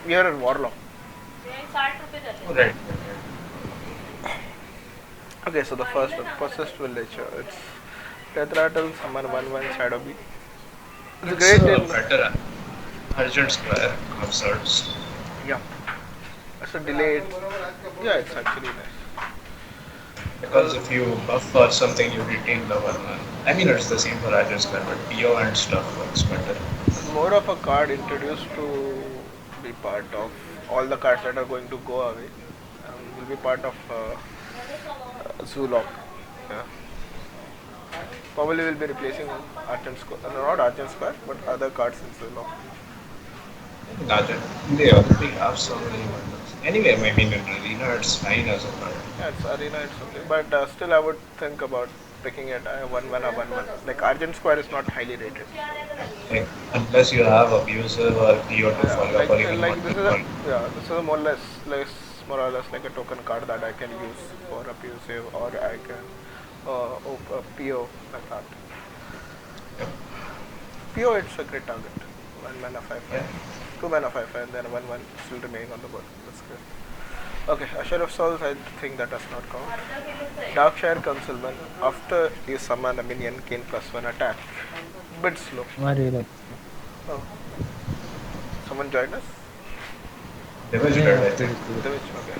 We are in Warlock. Oh, right. Okay, so the first one, Possessed Village. It's Death Rattle, Summon 1/1 Shadow Bee. It's It's great in. better Argent Square of sorts. Yeah, it's a delayed. Yeah, it's actually nice. Because if you buff or something, you retain the 1/1. I mean, it's the same for Argent Square, but PO and stuff works better. More of a card introduced to be part of all the cards that are going to go away. Will be part of Zulok. Yeah. Probably will be replacing Argent Square, not Argent Square, but other cards in Zulok. I think Argent, they already have so many bundles. Anyway, I mean, in Arena, it's fine as a card. Yeah, it's Arena, it's okay. But still, I would think about picking it 1/1 or 1/1. Like Argent Square is not highly rated. Like, unless you have abusive or PO to Yeah, follow up or even like one this to is a call. yeah, this is a more or less like a token card that I can use for abusive or I can PO like that. Yep. PO it's a great target. 1 mana 5/5, Yeah. 2 mana 5/5, and then 1/1 still remaining on the board. That's good. Okay, Assure of Souls, I think that does not count. Darkshire Councilman, after you summon a minion, gain +1 attack. Bit slow. I really. Oh, someone join us? Damage Yeah, dead, yeah, I think. please, please. The which, okay.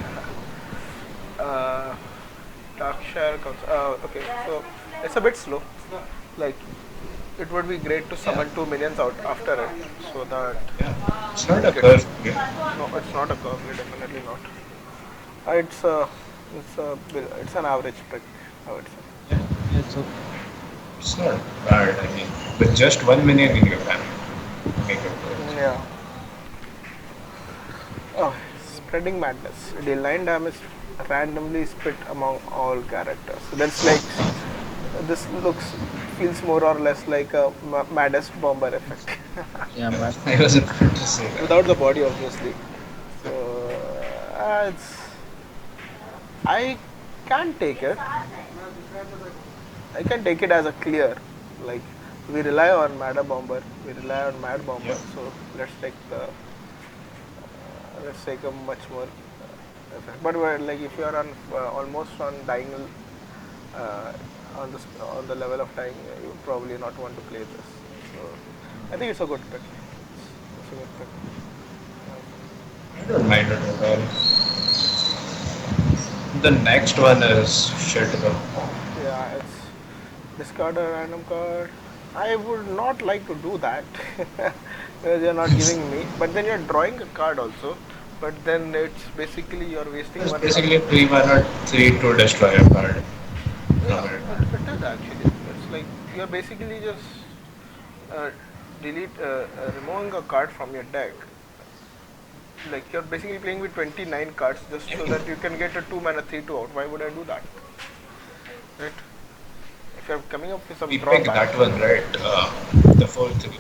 Uh, Darkshire Council, okay, so it's a bit slow. Like, it would be great to Yeah. summon 2 minions out after it, so that Yeah. It's not you a get. curve. Yeah. No, it's not a curve, definitely not. It's a, it's an average pick, I would say. Yeah. Yeah, it's okay. It's not bad. I mean, with just 1 minion in your hand, make it work. Yeah. Oh, Spreading Madness. Deal 9 damage randomly split among all characters. So that's like, this feels more or less like a Maddest Bomber effect. Yeah, man. I wasn't going to say that. Without the body, obviously. So, I can take it. I can take it as a clear. Like, we rely on Mad Bomber, we rely on Mad Bomber. Yep. So let's take a much more effect. But like if you are on almost on dying uh, on the level of dying, you probably not want to play this. So I think it's a good pick. It's a good pick. I don't mind it at all. The next one is shit though. Yeah, it's discard a random card. I would not like to do that because you're not giving me. But then you're drawing a card also. But then it's basically you're wasting It's one card. basically 3 mana 3 to destroy a card from Yeah, it. it is actually. It's like you're basically just uh, removing a card from your deck. Like you're basically playing with 29 cards just I so mean, that you can get a 2 mana 3/2 out. Why would I do that? Right? If you're coming up with some we pick drawback. that one, right? The 4/3. The 4/3,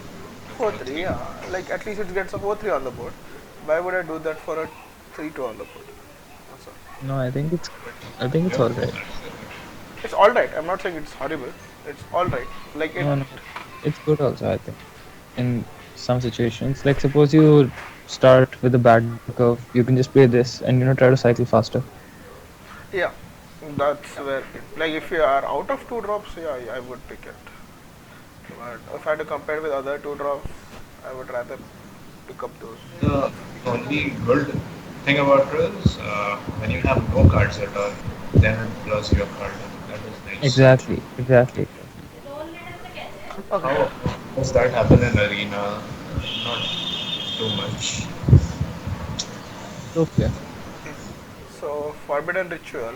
4/3. yeah. Like at least it gets a 4/3 on the board. Why would I do that for a 3/2 on the board? That's all. No, I think it's Yep. alright. It's alright. I'm not saying it's horrible. It's alright. Like it. No, no, it's good also, I think. In some situations, like suppose you start with a bad curve, you can just play this and try to cycle faster. Yeah. That's where. Like if you are out of 2 drops, yeah, I would pick it. But if I had to compare with other 2 drops, I would rather pick up those. The only good thing about it is when you have no cards at all, then it draws your card. That is nice. Exactly. Okay. How does that happen in Arena? Not too much. It's okay. So Forbidden Ritual.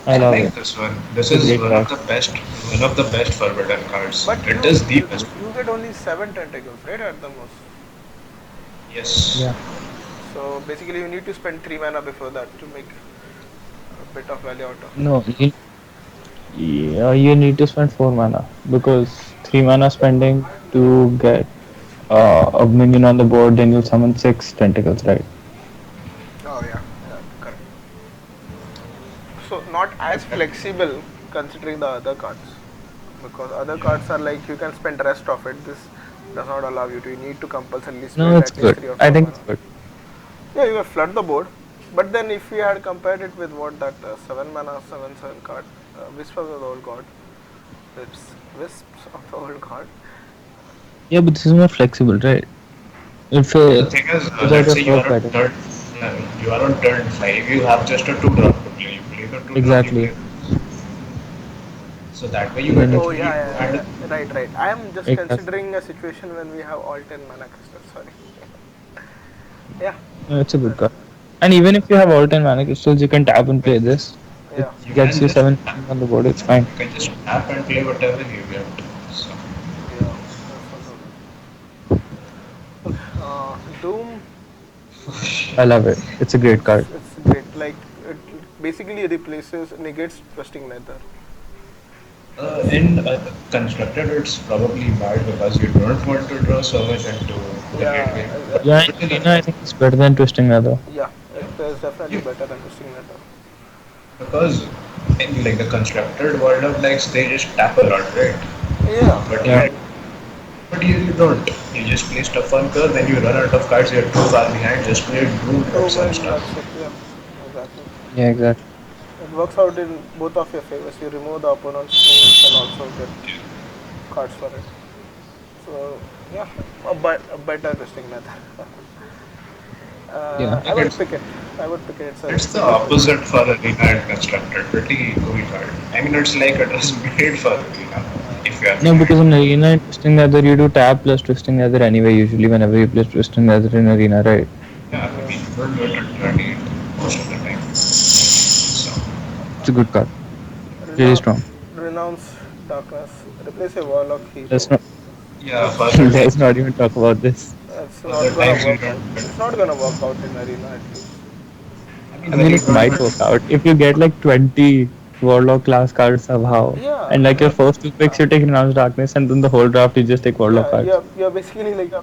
I I love like it. this one. This It's a is great card. one of the best Forbidden cards. But It is the best. you get only 7 tentacles, right, at the most. Yes. Yeah. So basically, you need to spend 3 mana before that to make a bit of value out of it. No, you need to spend 4 mana because 3 mana spending to get a minion on the board, then you'll summon 6 tentacles, right? Oh yeah, yeah, correct. So not as flexible considering the other cards, because other Yeah. cards are like you can spend the rest of it. Does not allow you to. You need to compulsorily No, spend it's at least good. 3 or I 4 think it's mana. good. Yeah, you may flood the board, but then if we had compared it with what that 7 mana 7/7 card, Wisp of the Old God, Wisps of the Old God. Yeah, but this is more flexible, right? If The thing is, fills out let's your say you curve are on better. turn, you are on turn 5, you have just a 2 drop to play. You play the 2 drop, you Exactly. play. So that way you And get then a it, Oh free yeah, 2 yeah, and yeah. Right, right. I am just exactly. considering a situation when we have all 10 mana crystals. Sorry. Yeah, It's a good that's card. And even if you have all 10 mana crystals, you can tap and play this. It yeah, you gets can you just 7 tap, on the board. It's fine. you can just tap and play whatever you get. So yeah. That's also good. Okay, Doom. I love it. It's a great card. It's great. Like it basically replaces negates twisting nether. It's in constructed, it's probably bad because you don't want to draw so much into the late yeah, game. Yeah, But in in Arena, I think it's better than Twisting Nether. yeah. It is definitely you, better than twisting nether. because in like the constructed world of likes, they just tap a lot, right? Yeah, But Yeah. here, but here you don't. You just play stuff on curve. When you run out of cards, you're too far behind. Just play Doom, get Doom some and stuff. that's it. Yeah, exactly. Yeah, exactly. It works out in both of your favors. You remove the opponent's strings and also get cards for it. So yeah, a better twisting nether. Yeah. I Like would pick it. I would pick it. it's It's a the good pick. opposite for arena and constructed. Pretty cool card. I mean, it's like it was made for arena. If you are No, behind. because in Arena and Twisting Nether, you do tap plus Twisting Nether anyway, usually, whenever you play Twisting Nether in Arena, right? Yeah, I Yeah. mean, you don't do it at 28 most of the time. So, It's a good card. Really Renounce, strong. renounce darkness. Replace a warlock Let's hero. not, yeah, It's for the let's times, not even talk about this. it's for the not gonna times you work don't out. get. It's not gonna work out in arena at least. I mean, I when mean, you it don't might work get. out if you get like 20 Warlock class cards somehow. Yeah, And like your first two picks, you take Renounce Darkness, and then the whole draft, you just take Warlock yeah. cards. You're basically like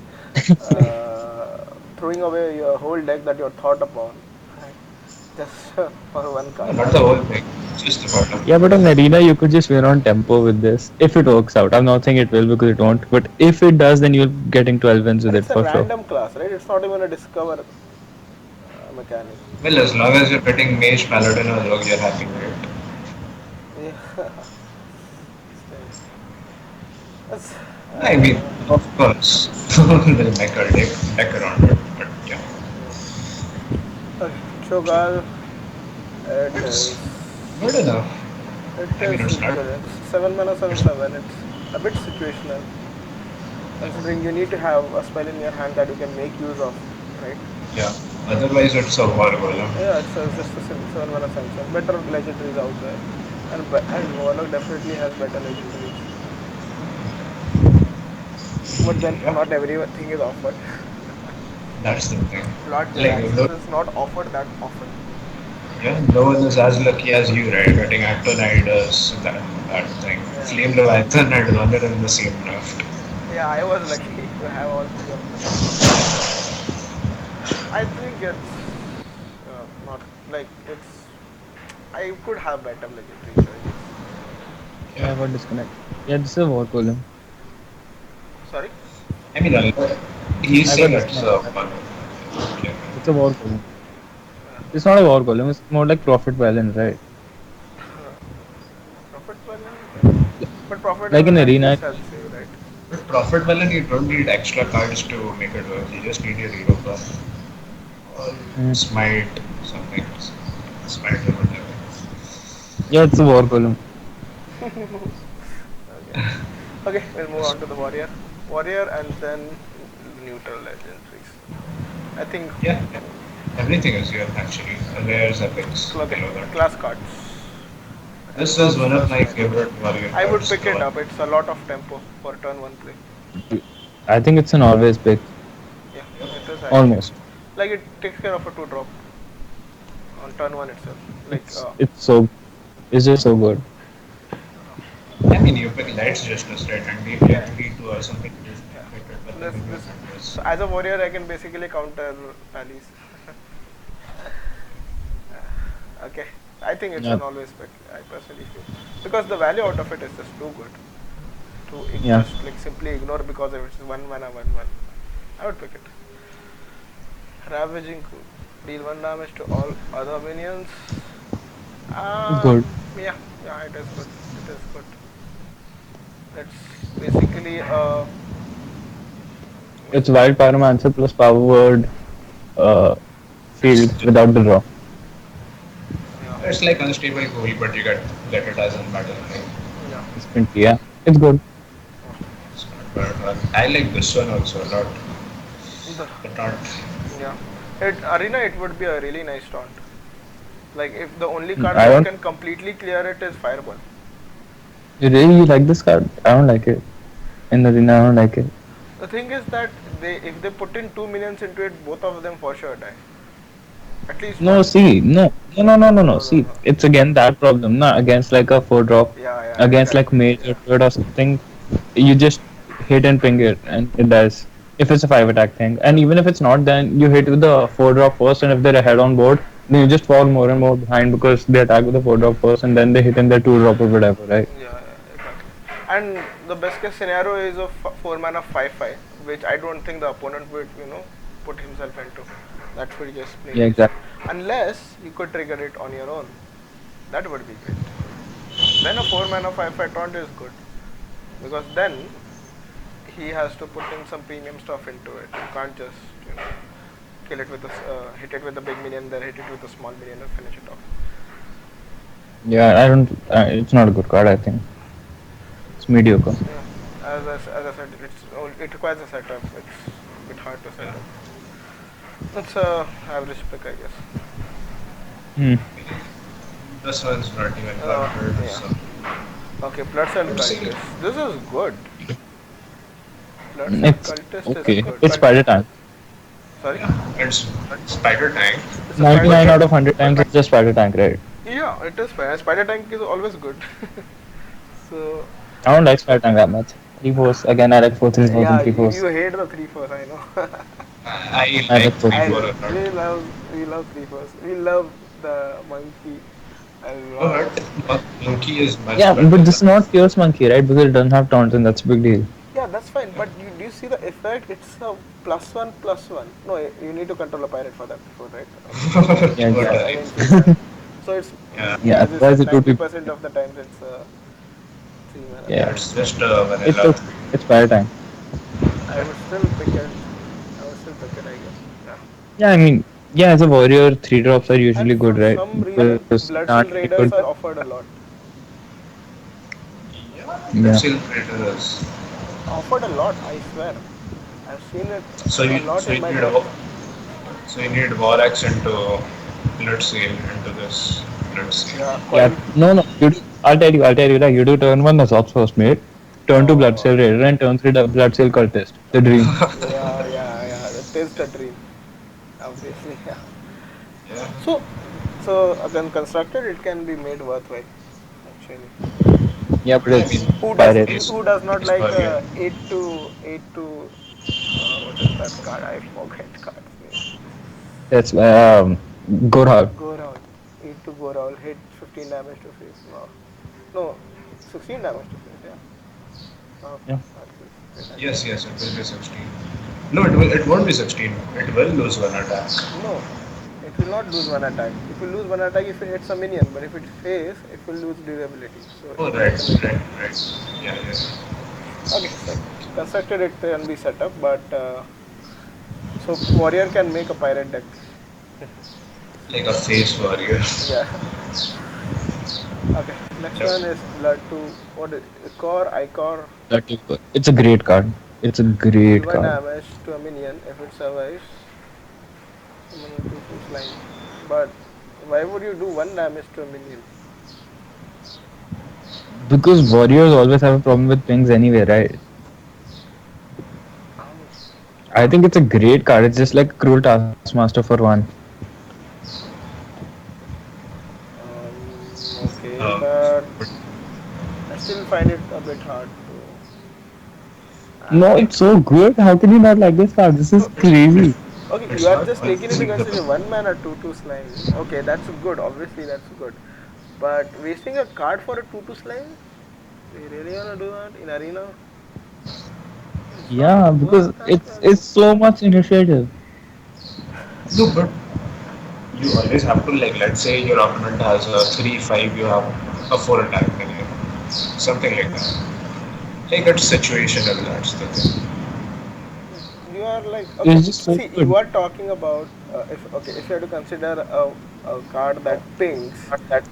throwing away your whole deck that you thought upon, right? Just for one No, card. not the whole thing. Just the bottom. Yeah, but on Arena, you could just win on tempo with this. If it works out. I'm not saying it will because it won't. But if it does, then you're getting 12 wins And with it's it a for sure. random class, right? It's not even a discover mechanic. Well, as long as you're getting Mage, Paladin, or Rogue, you're happy, right? Yeah. Still. That's, I mean, of course, we'll make a deck around it, but yeah, okay. Cho'Gall, it it's is good enough. it I mean, is it's not. good. It's 7 mana It's 7/7. It's a bit situational, considering you need to have a spell in your hand that you can make use of, right? yeah. Otherwise, it's a war golem. Yeah, it's just a 7 mana 7/7. Better legendaries out there, and Warlock definitely has better legendaries. But then Yeah, not everything is offered. that's the thing. Lord Like, Jaraxxus no, is not offered that often. yeah, no one is as lucky as you, right? Getting Actonidus, that thing. Yeah, Flame Leviathan and Runner in the same draft. yeah. I was lucky to have all three of them. I think it's not like it's. I could have better legendary choices. Yeah, Yeah, I got disconnect. Yeah, this is a War Golem. Sorry. I mean, he's I got saying it's disconnect. fun. Yeah. It's a War Golem. It's not a War Golem, it's more like Prophet Valiant, right? Prophet Valiant, but Prophet Like in Valiant Arena, just helps you, right? But Prophet Velen, you don't need extra cards to make it work. You just need your hero buff or mm, smite, something. Smite or whatever. yeah, it's a War Golem. Okay. Okay, we'll move on to the warrior. Warrior and then neutral legendaries. I think Yeah, everything is here actually. Rares, epics, okay, below that. class cards. This is Advanced one of first my strike. favorite warrior I would cards. pick The it one. up. It's a lot of tempo for turn one play. I think it's an always pick. Yeah, it is actually. Almost. Like it takes care of a two drop on turn one itself. Like It's so it's just so good. I mean, you pick Lights Justice, right? And we play yeah, 3-2 or something. Just yeah. pick it, but then This you this. get this. So as a warrior, I can basically counter rallies. Okay, I think it's Yeah. an always pick. I personally feel because the value out of it is just too good. to Yeah, just like simply ignore because if it's one mana, one one. I would pick it. Ravaging Coup. Deal one damage to all other minions. it's good. Yeah, yeah, it is good. It is good. It's basically It's what's wild pyromancer plus power word field without the draw. yeah, It's like unstable goal, but you get it as in battle, right? yeah. Instantly, yeah. It's good. It's not bad. I like this one also a lot, The but not. yeah, it arena it would be a really nice taunt. Like if the only card I that don't. can completely clear it is fireball. You really like this card? I don't like it. In the arena, I don't like it. The thing is that they if they put in two minions into it, both of them for sure die. At least No, one. see, no. No, no, See, no. it's again that problem, na, against like a 4 drop, Yeah, yeah, against like exactly. mage or Yeah, third or something, you just hit and ping it and it dies. If it's a 5 attack thing. And even if it's not, then you hit with the 4 drop first, and if they're ahead on board, then you just fall more and more behind because they attack with the 4 drop first and then they hit in their 2 drop or whatever, right? yeah, yeah, exactly. And the best case scenario is a four mana 5/5, which I don't think the opponent would put himself into. That would just plain Yeah, easy. exactly. Unless you could trigger it on your own, that would be great. Then a 4 mana 5/5 taunt is good because then he has to put in some premium stuff into it. You can't just kill it with hit it with a big minion, then hit it with a small minion and finish it off. Yeah, I don't. It's not a good card, I think. It's mediocre. Yeah, as I said, it requires a setup. It's a bit hard to set Yeah. up. It's a average pick, I guess. Hmm. This one's not even Uh, countered, yeah. so Okay, Bloods and let's see. Cultists. This is good. Bloods and It's Cultist is okay. good. It's spider time. Sorry, Yeah, it's Spider Tank. it's a spider 99 tank. out of 100 times it's just spider tank, right? Yeah, it is fine. Spider tank is always good. So I don't like spider tank that much. 3 4s again. I like 4 3 4s and yeah, 3 you 4s. hate the 3/4. I know. I I like like 4 three I four three. a lot. we love 3/4s. We love the monkey a lot. But Monkey is much Yeah, better but this is than. not Fierce Monkey, right? Because it doesn't have taunts, and that's a big deal. Yeah, that's fine. But do you see the effect? It's a +1/+1. No, you need to control a pirate for that before, right? Yeah, But Yeah, exactly. I didn't see that. So it's yeah, Yeah, as you otherwise said, it would be. 90% of the times it's 3 mana. yeah, Yeah, it's just it's vanilla. okay. It's spider tank. I would still pick it. I would still pick it, I guess. Yeah. Yeah, I mean, yeah, as a warrior, 3 drops are And usually good, for right? some reason, Because you Blood can't Seal take Raiders good. are offered a lot. Yeah, Yeah. that's Infiltrators. Offered a lot, I swear. I've seen it So a you lot so in you my need deck. so you need War Axe into Blood Seal into this Blood Seal. Yeah, Yeah, coil. no. You do, I'll tell you, like, you do turn 1 Assault First Mate, turn 2 Blood Oh, Seal Raider, and turn 3 Blood Seal Cultist. The dream. yeah, yeah, yeah. That is the dream, obviously. Yeah. Yeah, So, so again, constructed, it can be made worthwhile. Actually, Yeah, but I it's mean, pirates. who does not it's like Warrior. 8 to what is that card? I forget card's name. It's Gorhag. Go around. 8 to go around. Hit 15 damage to face. No, no, 16 damage to face. Yeah. Oh, Yeah. that's it. Yes, yes, it will be 16. No, it will. It won't be 16. It will lose one attack. No, it will not lose one attack. It will lose one attack if it hits a minion, but if it fails, it will lose durability. So Oh, it right, doesn't make right, sense. right. Yeah, yeah. Okay, so constructed it can be set up, but so warrior can make a pirate deck. Like a face warrior. Yeah. Okay. Next Yep. one is blood to what is core icor. That is good. It's a great card. It's a Deal great one card. damage to a minion if it survives. Summon a 2/2 slime. But why would you do one damage to a minion? Because warriors always have a problem with pings anyway, right? Um, I think it's a great card. It's just like Cruel Taskmaster for 1. okay, Um, but but I still find it a bit hard to. No, it's so good. How can you not like this card? This is No, crazy. okay, you it's are not just taking into confusing the consideration one mana 2/2 slime. Okay, that's good. Obviously, that's good. But wasting a card for a 2/2 slime? We really wanna do that in arena? It's not Yeah, worth because that it's value. so much initiative. No, but you always have to, like, let's say your opponent has a 3-5, you have a 4 attack, then you something like that. Like it's situational, that's the thing. You are like okay. It's just so See, you good. are talking about if okay, if you have to consider a card that pings, there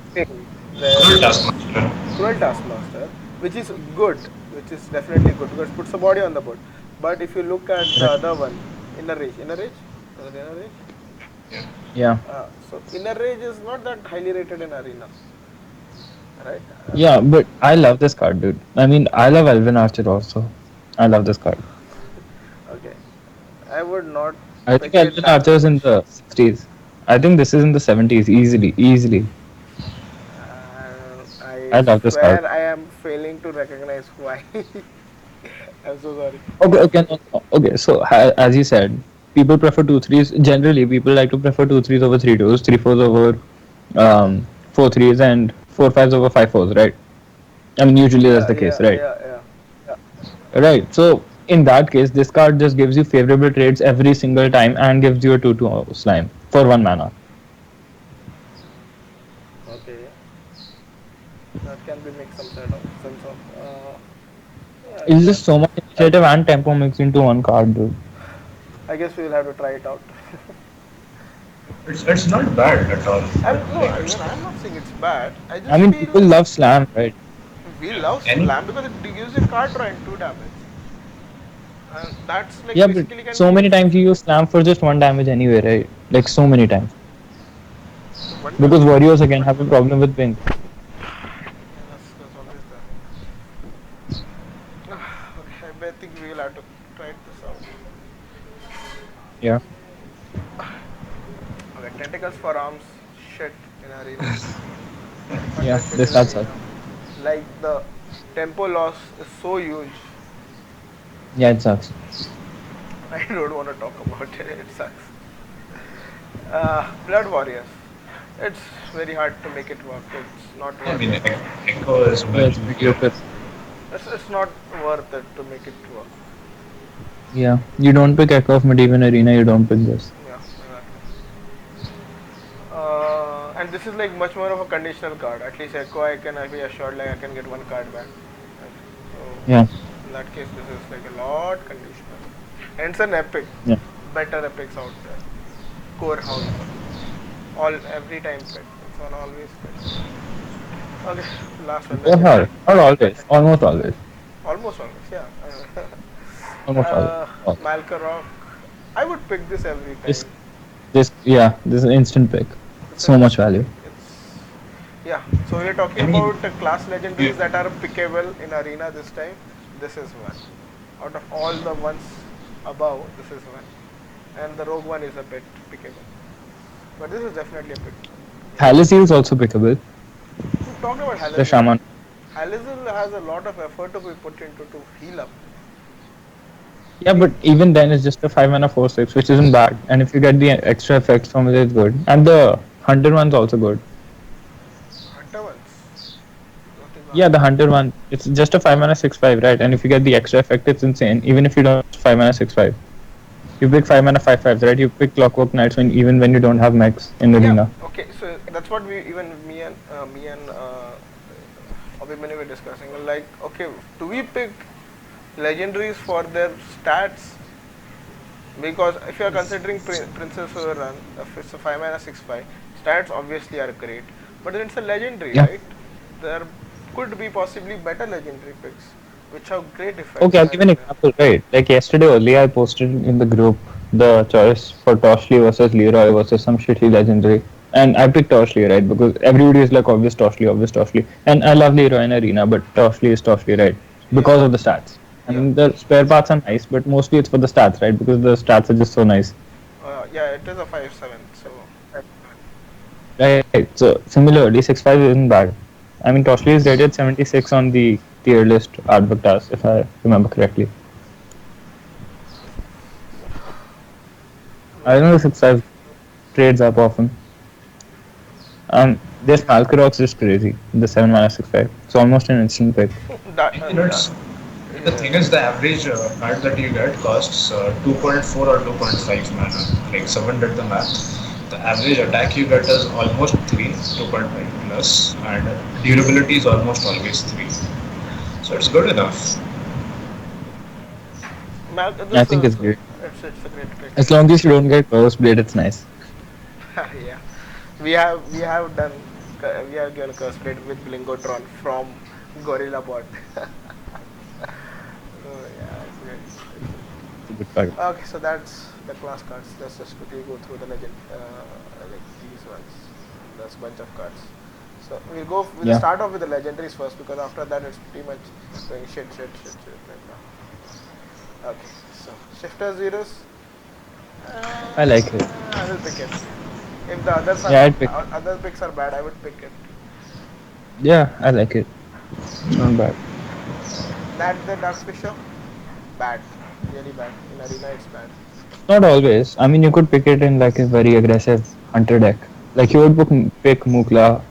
Cruel is Taskmaster. Cruel Taskmaster, which is good, which is definitely good because it puts a body on the board. But if you look at the other one, Inner Rage, was it Inner Rage? Yeah. Yeah. So Inner Rage is not that highly rated in Arena, right? Yeah, but I love this card, dude. I mean, I love Elvin Archer also. I love this card. Okay, I would not I think pick it Elvin that Archer is in much. the 60s. I think this is in the 70s, easily, easily. I I love this card. swear I am failing to recognize why. I'm so sorry. Okay, okay, no, no. Okay. So as you said, people prefer two threes. Generally, people like to prefer two threes over three twos, three fours over four threes, and four fives over five fours, right? I mean, usually that's Yeah, the case, yeah, right? yeah, yeah. Right. So in that case, this card just gives you favorable trades every single time and gives you a 2/2 slime for 1 mana. Okay, that can be make some sort of sense of. Yeah, It's just so that's. much initiative and tempo mixed into one card, dude. I guess we will have to try it out. It's not bad at all, but I'm no, like it's even I'm not saying it's bad. I I just mean, people feel love slam, right? we love any slam because it gives you card draw and 2 damage, and that's like Yeah, but basically can be so many used times you use slam for just one damage anyway, right? Like so many times. one Because damage. warriors again have a problem with ping. Yeah, that's always there. Okay, I think we will have to try this out. Yeah. Okay, tentacles for arms, shit in arena. Yeah, Utter shit this in that sucks. arena. Like the tempo loss is so huge. Yeah, it sucks. I don't want to talk about it. It sucks. Blood Warriors. It's very hard to make it work. It's not I worth mean it. Echo is Yeah, much it's weaker. mediocre. It's not worth it to make it work. Yeah, you don't pick Echo of Medieval Arena, you don't pick this. Yeah, exactly. And this is like much more of a conditional card. At least Echo, I can be assured like I can get one card back. Right? Yeah, So in that case, this is like a lot conditional. And it's an epic. yeah. Better epics out there. Core house. All every time pick. It's one always pick. Okay, last one, Or legendary. not always, almost always. Almost always, yeah. Almost always. Oh. Malkarok. I would pick this every This, time. this is an instant pick. It's an So much instant value. pick. It's yeah. So we're talking I mean, about class you, legendaries that are pickable in arena this time. This is one. Out of all the ones above, this is one. And the rogue one is a bit pickable. But this is definitely a pick. Halazil is also pickable. We talked about The Halazil. Shaman. Halazil has a lot of effort to be put into to heal up. Yeah, He but even then it's just a 5 mana 4/6, which isn't bad. And if you get the extra effects from it, it's good. And the Hunter one's also good. hunter ones. What is the Yeah, the hunter? Hunter one, it's just a 5 mana 6/5, right? And if you get the extra effect, it's insane. Even if you don't 5 mana 6/5. You pick 5 mana 5/5s, right? You pick Clockwork Knights when even when you don't have mechs in the Yeah. arena. Okay. So that's what we even me and Abhimanyu were discussing. Like, okay, do we pick legendaries for their stats? Because if you are considering Princess run, if it's a 5 mana 6/5, stats obviously are great. But then it's a legendary, Yeah. right? There could be possibly better legendary picks which have great effects Okay, in I'll give an arena. example, right? Like yesterday only, I posted in the group the choice for Toshli versus Leroy versus some shitty legendary. And I picked Toshli, right? Because everybody is like obvious Toshli, obvious Toshli. And I love Leroy in Arena, but Toshli is Toshli, right? Yeah. Because of the stats. Yeah. And the spare parts are nice, but mostly it's for the stats, right? Because the stats are just so nice. Yeah, it is a 5/7. So Right. So similarly, 6/5 isn't bad. I mean, Toshli is rated 76 on the tier list artbook task, if I remember correctly. I don't know if 6/5 trades up often. This Falcarox is crazy. The 7 mana 6/5. It's almost an instant pick. That, And it's the thing is the average card that you get costs 2.4 or 2.5 mana. Like someone did the math. The average attack you get is almost 3, 2.5 plus, and durability is almost always 3. So it's good enough. I this think is it's great. it's a great pick. As long as you don't get Curse Blade, it's nice. Yeah, we have done we have given curse blade with Blingotron from Gorilla Bot. Oh, yeah, it's great. It's a good card. Okay, so that's the class cards. Let's just quickly go through the legend, like these ones. There's a bunch of cards. So we'll Yeah. start off with the legendaries first because after that it's pretty much going shit right now. Okay, so Shifter Zeros. I like it. I will pick it. If the others are Yeah, I'd pick. other picks are bad, I would pick it. Yeah, I like it. It's not bad. That the Dark Fisher, bad, really bad. In arena, it's bad. Not always. I mean, you could pick it in like a very aggressive hunter deck. Like you would pick Mukla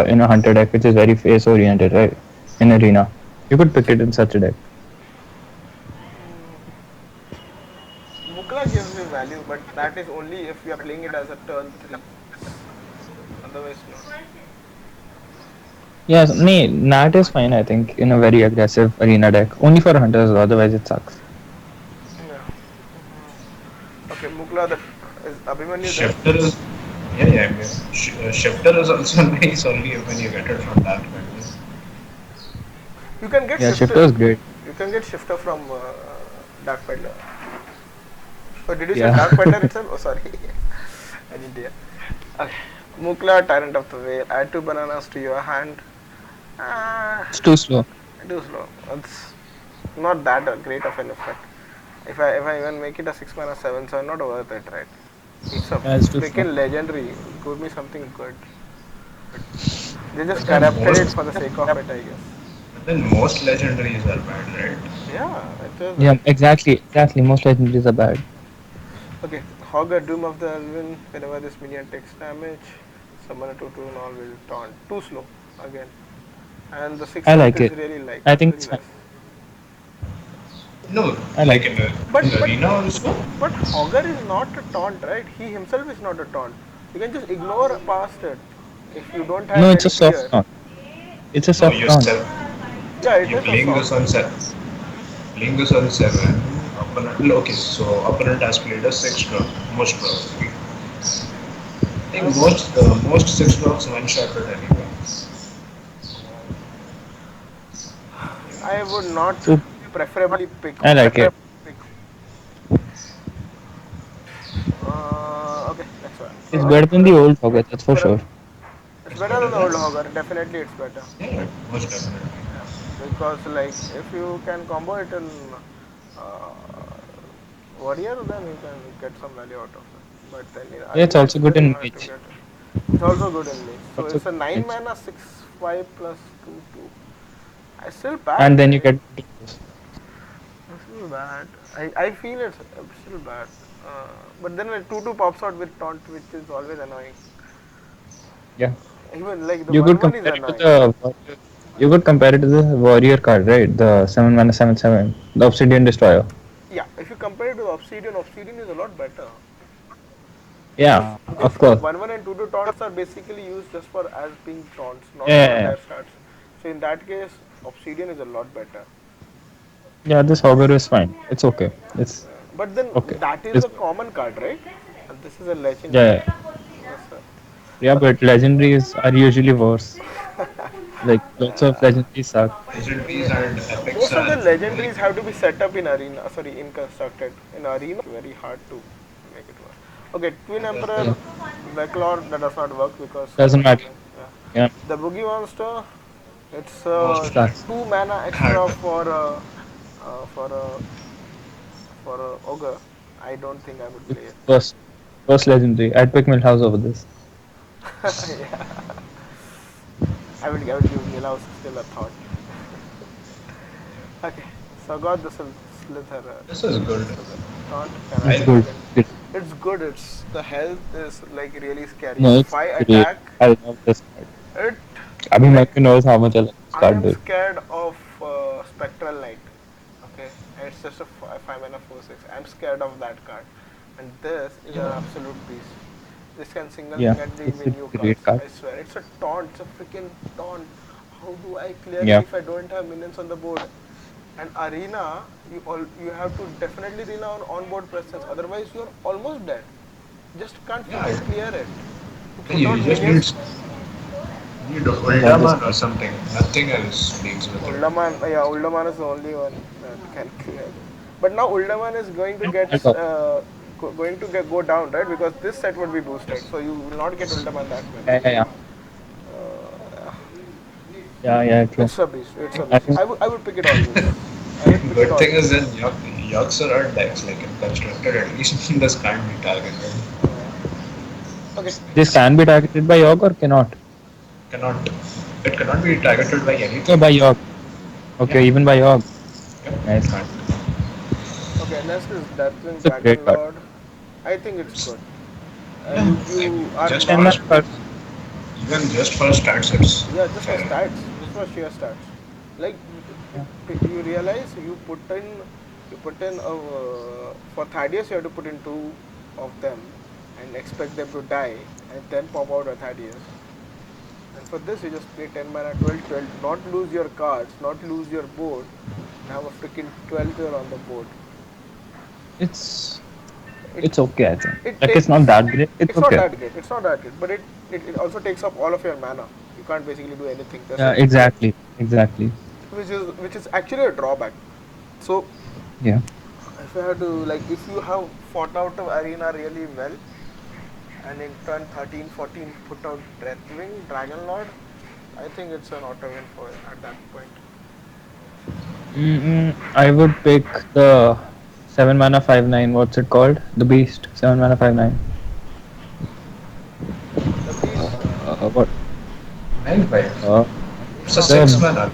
in a hunter deck, which is very face oriented, right? In arena, you could pick it in such a deck. Mukla gives me value, but that is only if you are playing it as a turn 3. Otherwise, no. Yes, nee, Nat is fine. I think in a very aggressive arena deck, only for hunters. Otherwise, it sucks. Yeah. Okay, Mukla, that is Abhimanyu there. Shifter is yeah. I mean, Shifter is also nice only when you get it from that vendor. You can get Yeah, shifter. Shifter is great. You can get shifter from Dark Peddler. Oh, did you say Yeah, Dark Peddler itself? Oh, sorry. I didn't hear. Okay. Mukla, Tyrant of the Veil. Add 2 bananas to your hand. it's too slow. Too slow. It's not that great of an effect. If I even make it a 6 mana 7, so not worth it, right? It's a Yeah, it's too slow. freaking legendary. Give me something good. They just But then corrupted it most for the sake of it, I guess. but then most legendaries are bad, right? Yeah, it is. Yeah, exactly. Most legendaries are bad. Okay, Hogger, Doom of the Elven. Whenever this minion takes damage, summon a 2/2 and all will taunt. Too slow again. And the 6 I health like is it. really like I think very it's fine. less. No, I like like it. But in but arena also. but Hogger is not a taunt, right? He himself is not a taunt. You can just ignore past it if you don't have No, it's very a soft clear. taunt. It's a No, soft taunt. Yeah, it you're is a playing soft. this on seven. Playing this on 7. Opponent, okay, so opponent has played a 6 drop, most probably. I think most 6 drops one shot at anyway. I would not So preferably pick I Hogger. like it. Okay, next one. It's better than the old Hogwarts, that's for sure. It's It's better better than the than? old Hogger. Definitely, it's better. Yeah, most definitely. Yeah, because like if you can combo it in uh, warrior, then you can get some value out of it. But then in Yeah, it's arena, also it's good very in hard to Mage. get it. It's also good in mage. So Also it's a good in 9 Mage. mana 6/5 plus 2/2. I still bad, And then you right? get It's still bad. I feel it's still bad. But then a 2/2 pops out with taunt, which is always annoying. yeah. Even like the You could 1/1 is compare it to annoying. the warrior. You could compare it to the warrior card, right? The 7 mana 7/7, the Obsidian Destroyer. Yeah, if you compare it to Obsidian, Obsidian is a lot better. Because Yeah, of because course. 1/1 and 2/2 taunts are basically used just for as being taunts, not Yeah, for yeah, yeah. entire stats. So in that case, Obsidian is a lot better. Yeah, this Hogger is fine. It's okay. It's But then okay. that is It's a common card, right? And this is a yeah, legendary. yeah. Yes, sir. Yeah, Okay. but legendaries are usually worse. Like lots of legendaries suck. Legendaries Yeah. and epics Most of are the very legendaries have good. to be set up in arena. Sorry, in constructed. In arena, very hard to make it work. Okay, Twin Yeah, Emperor, Veclor, that does not work because for doesn't some matter. reason. Yeah. Yeah, The Boogie Monster, it's Most it sucks. 2 mana extra hard. uh, for a ogre. I don't think I would play It's it. first legendary. I'd pick Milhouse over this. Yeah, I would give Milhouse still a thought. Okay, so I got the Slither. This is good. Slither taunt. Can I It's I pick good. it? Good. It's good. It's the health is like really scary. No, If it's I great. attack I love this card. it, Abhimanyu like knows how much I like this I card, am dude. scared of Spectral Knight. Okay, and it's just a 5 mana 4/6. I'm scared of that card, and this is an absolute beast. This can Yeah, single-handedly it's a win you great cards. card. I swear, it's a taunt. It's a freaking taunt. How do I clear it Yeah. if I don't have minions on the board? And arena, you have to definitely rely on onboard presence. Otherwise, you're almost dead. Just can't Yeah, freaking clear it. You put you out just minions. need I love this Uldaman or card. something. Nothing else deals with it. Uldaman, yeah, Uldaman is the only one that can clear it. But now Uldaman is going to Yeah, get I'll talk. go down, right? Because this set would be boosted, so you will not get Uldaman that much. Yeah, yeah, yeah. Uh, Yeah, yeah, true. it's a beast. It's a I beast. think I would pick it always. I would pick it Good thing always. is then Yucks are decks like in constructed at least this can't be targeted. Uh, okay. this can be targeted by Yogg or cannot? Cannot it cannot be targeted by Oh, anything. by Yogg. Yeah. Okay, even by Yogg. Yep. It Nice. can't. Okay. Next is Deathwing It's a great Dragon card. Lord. I think it's It's, good. yeah. I mean You are just 10 for not. mana card. even just for stats it's Yeah, just for fair enough. stats, just for sheer stats. Like you realize you put in for Thaddeus you have to put in two of them and expect them to die and then pop out a Thaddeus. And for this you just play 10 mana 12/12, not lose your cards, not lose your board, and have a freaking 12th on the board. It's It it's okay, I think. it Like it's takes not that great. It's it's not okay. that great. It's not that great, but it also takes up all of your mana. You can't basically do anything. There's Yeah, a exactly. Exactly. which is actually a drawback. So Yeah. if you have to like if you have fought out of arena really well and in turn 13 14 put out Deathwing Dragon Lord, I think it's an auto win for at that point. I would pick the 7 mana 5/9. What's it called? The Beast. 7 mana 5/9. The beast, What? 9/5. Uh, It's a no, six the mana.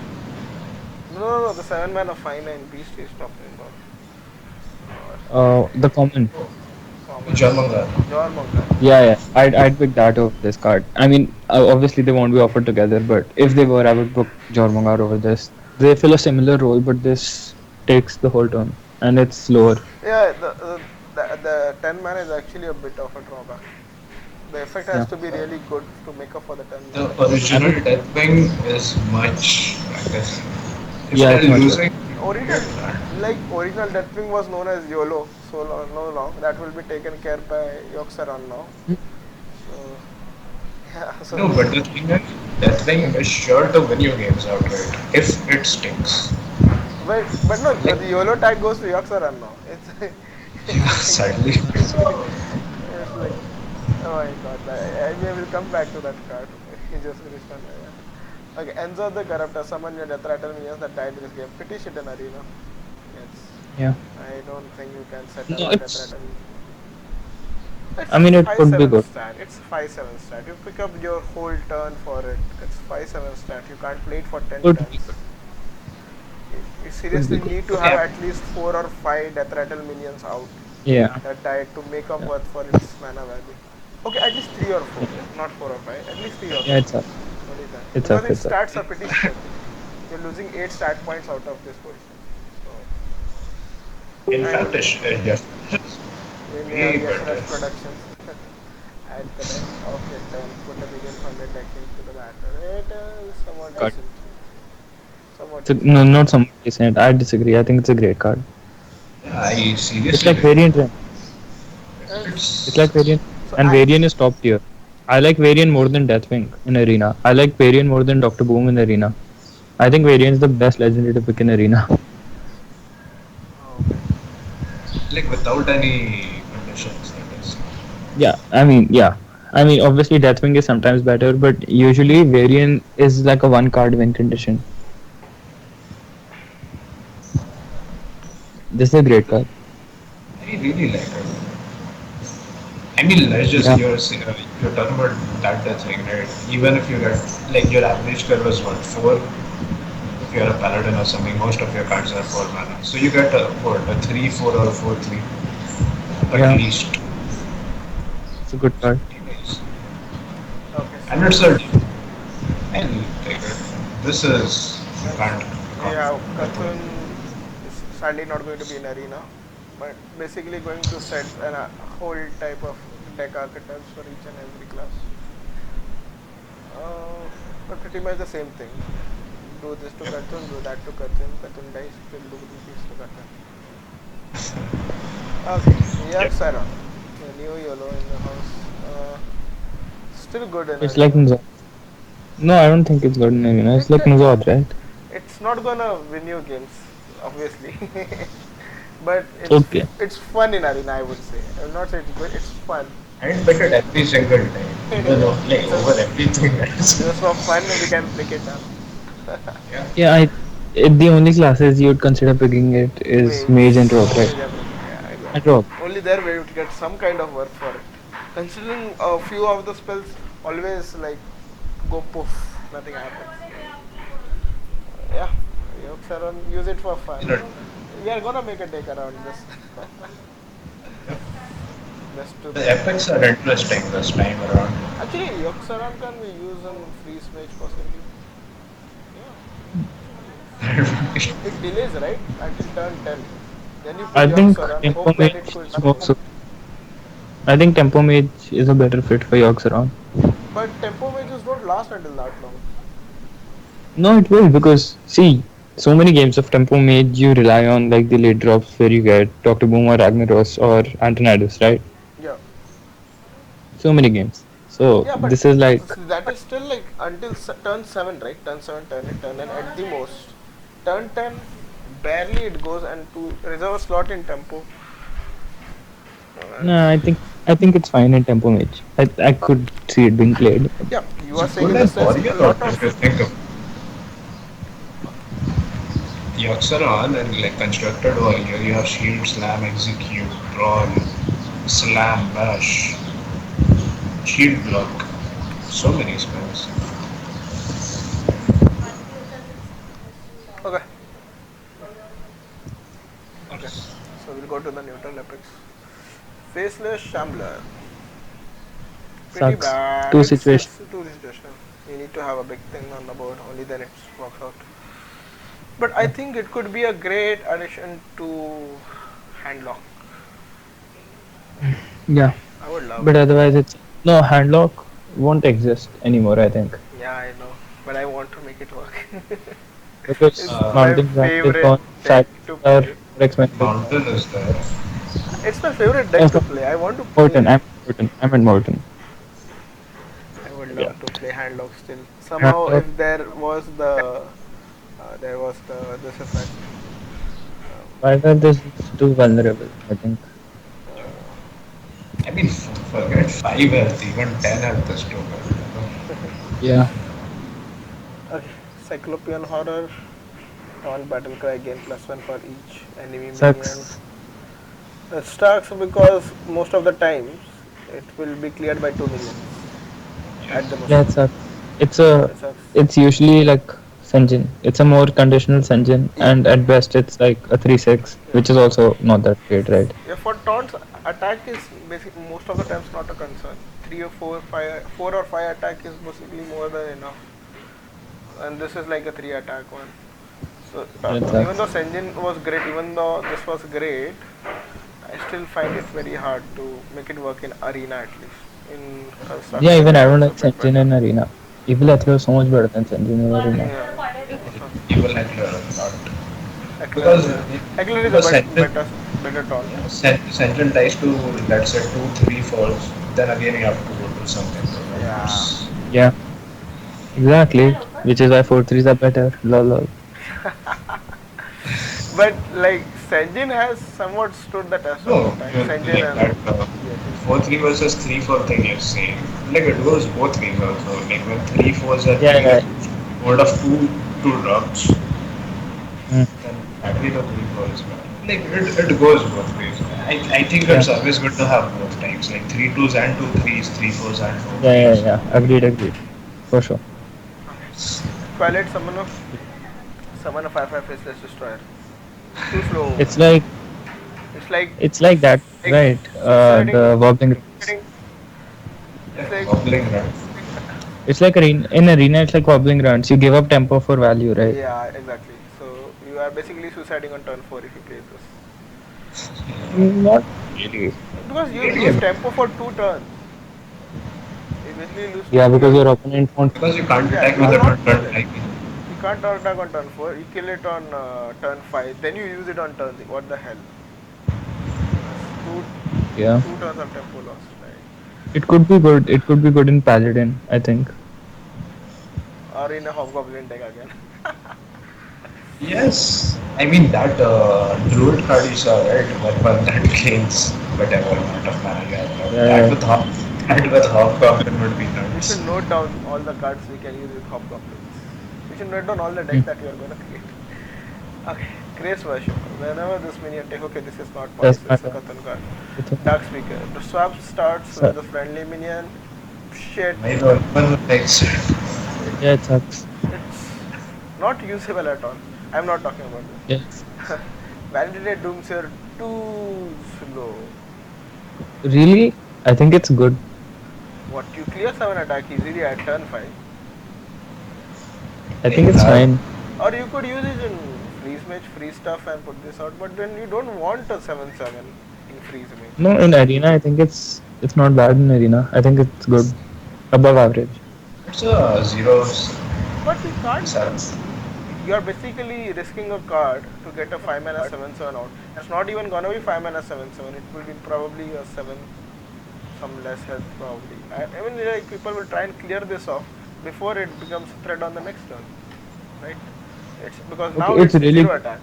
no, the 7 mana 5/9 beast is talking about. the common. Common Jarmanga. Jormungand. Yeah, yeah. I'd pick that over this card. I mean, obviously they won't be offered together, but if they were, I would book Jormungar over this. They fill a similar role, but this takes the whole turn, and it's slower. Yeah, the 10 mana is actually a bit of a drawback. The effect has Yeah, to be really good to make up for the 10 The mana. I original would. Deathwing is much better. If Yeah, they're it's much better. losing, Original, get that. original Deathwing was known as YOLO, so long, no long. That will be taken care by Yoxaron now. So yeah, so No, but the thing is, Deathwing is sure to win you games outright if it stinks. but no, Like, the YOLO tag goes to Yoxaron now. It's it's like sadly. it's like oh my god, I will come back to that card. He just finished on yeah. Okay, Enzo the Corruptor, summon your death rattle minions that died in this game. Pretty shit in arena. Yes. Yeah. I don't think you can set No, up death it's. rattle. I It's mean, it five could be seven good. stat. It's 5/7 stat. You pick up your whole turn for it. It's 5/7 stat. You can't play it for 10 Could be turns. good. You Could be seriously good. need to have Yeah. at least 4 or 5 death rattle minions out Yeah. that died to make up Yeah. for its mana value. Okay, at least 3 or 4, not 4 or 5. At least three or Yeah, four. it's up. Only that. It's Because up. its It's up. stats are pretty shit. You're losing 8 stat points out of this position. So, In fact, and yes, when you have way yes better. rush productions at the end of your turn, put a minion from your deck into the battle. It is somewhat Card. decent. Somewhat It's a, decent. no, not somewhat decent. I disagree. I think it's a great card. Yeah, I It's seriously like think Variant Rim. It's it's like Variant, So and I Variant is top tier. I like Variant more than Deathwing in Arena. I like Variant more than Doctor Boom in Arena. I think Variant is the best legendary to pick in Arena. oh, okay. like without any conditions. That is. Yeah, I mean, obviously Deathwing is sometimes better, but usually Variant is like a one card win condition. This is a great card. I really like it. I mean, let's just Yeah, you're talking about that thing, right? Even if you get like your average curve is what 4. If you're a paladin or something, most of your cards are 4 mana. So you get a what a 3/4 or a 4/3 at yeah, least. It's a good card. 20 days. Okay, And so it's a and like this is you can't yeah, afford. Kathun is sadly not going to be in arena, but basically going to set a whole type of deck archetypes for each and every class. But pretty much the same thing. Do this to Yep. Kathun, do that to Kathun. Kathun dies, still do this to Kathun. Okay, Yep. Yak Saron, the new YOLO in the house. Still good in It's like arena. Nuzad. No, I don't think it's good in arena. It's It like Nuzad, right? it's not gonna win you games, obviously, but Okay. it's fun in arena. I would say. I will not say it's good. It's fun. I didn't pick it every single time, even Yeah, though like it's over everything else. just for fun. We can pick it up. Yeah. Yeah, the only classes you'd consider picking it is Mage, Mage and Rogue, right? mage everything. Yeah, And exactly. Rogue. Only there we would get some kind of work for it. Considering a few of the spells always like go poof, nothing happens. Yeah, Yokes around, use it for You fun. know, We are gonna make a take around this. yep. Just to The make. epics are interesting this time around. Actually, Yoksaran can be used in freeze mage possibly. Yeah. It delays, right? Until turn 10. Then you put I think Yoksaran, Tempo hope that it Mage cools is down. more so. I think Tempo Mage is a better fit for Yorks around. But tempo mages don't last until that long. No, it will because see, so many games of Tempo Mage you rely on like the late drops where you get Doctor Boom or Ragnaros or Antonidas, right? Yeah. So many games. So Yeah, but this is like that is still like until turn 7, right? Turn 7, turn 8, turn 9 at the most. Turn 10, barely it goes, and to reserve a slot in tempo. And no, I think it's fine in Tempo Mage. I could see it being played. yeah, you It's are a saying good in the and sense warrior a lord lot of. if you think of Yaxaron and like constructed warrior, you have shield, slam, execute, brawl, slam, bash, shield block. So many spells. Okay, okay. So we'll go to the neutral epics. Faceless Shambler. Pretty Sucks. bad. Two It's situations. too situational. You need to have a big thing on the board. Only then it works out. But I think it could be a great addition to Handlock. Yeah. I would love But it. otherwise it's no handlock won't exist anymore, I think. Yeah, I know. But I want to make it work. Because It's Uh, my mounting graphic favorite on deck sites to are play. more expensive. Mountain is there. It's my favorite Oh, deck to sorry. play. I want to Morton. play. I'm Morton. I'm at Morton. I would Yeah. love to play Handlock still. Somehow, Handlock. if there was the this effect. Why are this too vulnerable? I think. I mean, forget 5 health, even 10 health is too good. Yeah. Okay, Cyclopean Horror. Taunt Battle Cry gain +1 for each enemy minion. Sucks. It sucks because most of the times it will be cleared by 2 minions Yeah. at the most. Yeah, it sucks. It's So a. it sucks. It's usually like Senjin. It's a more conditional Senjin, Yeah. and at best it's like a 3/6, Yeah. which is also not that great, right? Yeah, for taunts, attack is basically most of the times not a concern. 4 or 5 attack is basically more than enough, and this is like a 3 attack one. So But it even sucks. though Senjin was great, even though this was great, I still find it very hard to make it work in arena at least. In Yeah, constructed, even it I don't works a like bit Senjin better. in arena. Evil Echo is so much better than Senjin in arena. Yeah, Evil Heckler a lot. Heckler, Because, yeah. Heckler is a because Sentinel, better taunt. yeah, Sentinel dies to, let's say, 2, 3 falls, then again you have to go do something. Yeah. Yeah, exactly. Which is why 4/3s are better. Lol, lol. But like Senjin has somewhat stood the test of the No, time. Senjin like that and ESE. 4-3 versus 3-4 thing you're saying. Like it goes both ways also. Like when 3 fours are Yeah, killing a yeah. board of 2 drops, Mm, then battery the 3 fours. Like it goes both ways. I think yeah. it's always good to have both types. Like 3 twos and 2 threes, 3 fours and 4 Yeah, yeah, threes. yeah. Agreed, agreed. For sure. Okay. Twilight summon a 5/5 faceless destroyer. Too It's slow. like It's like it's like that, six right? six rating. The wobbling rings. wobbling run. It's like in arena. It's like wobbling runs. You give up tempo for value, right? Yeah, exactly. So you are basically suiciding on turn 4 if you play this. Not really. Because you Really, lose tempo for 2 turns. You basically lose. Yeah, because your opponent won't. because you can't Yeah, attack you with will the not kill turn it. timing. You can't attack on turn 4. You kill it on turn 5. Then you use it on turn 6. What the hell? That's Yeah, two turns of tempo lost, right? it could be good. It could be good in paladin, I think. Or in a hobgoblin deck again. Yes, I mean that druid card you saw, right? Weapon that gains whatever amount of mana you have. Yeah, That yeah. with that with Hobgoblin would be We should nuts. note down all the cards we can use with hobgoblins. We should note down all the Mm. decks that we are going to create. Okay, Grace Worship. Whenever this minion take, okay, this is not That's twice, my it's a Cthulhu card. turn. Dark Speaker. The swap starts So, when the friendly minion. Shit. My the one likes yeah, it sucks. It's not usable at all. I'm not talking about Yes. this. Validated Doomsayer too slow. Really, I think it's good. What you clear 7 attack easily at turn 5. I think in it's fine. Or you could use it in freeze mage, free stuff and put this out, but then you don't want a 7/7 in freeze mage. No, in arena, I think it's not bad in arena. I think it's good, above average. it's a zero But you can't. seven. You are basically risking a card to get a 5 mana 7/7 out. It's not even gonna be 5 mana 7/7. It will be probably a 7, some less health probably. I mean, like people will try and clear this off before it becomes a threat on the next turn, right? It's because Okay, now it's it's really zero good. attack.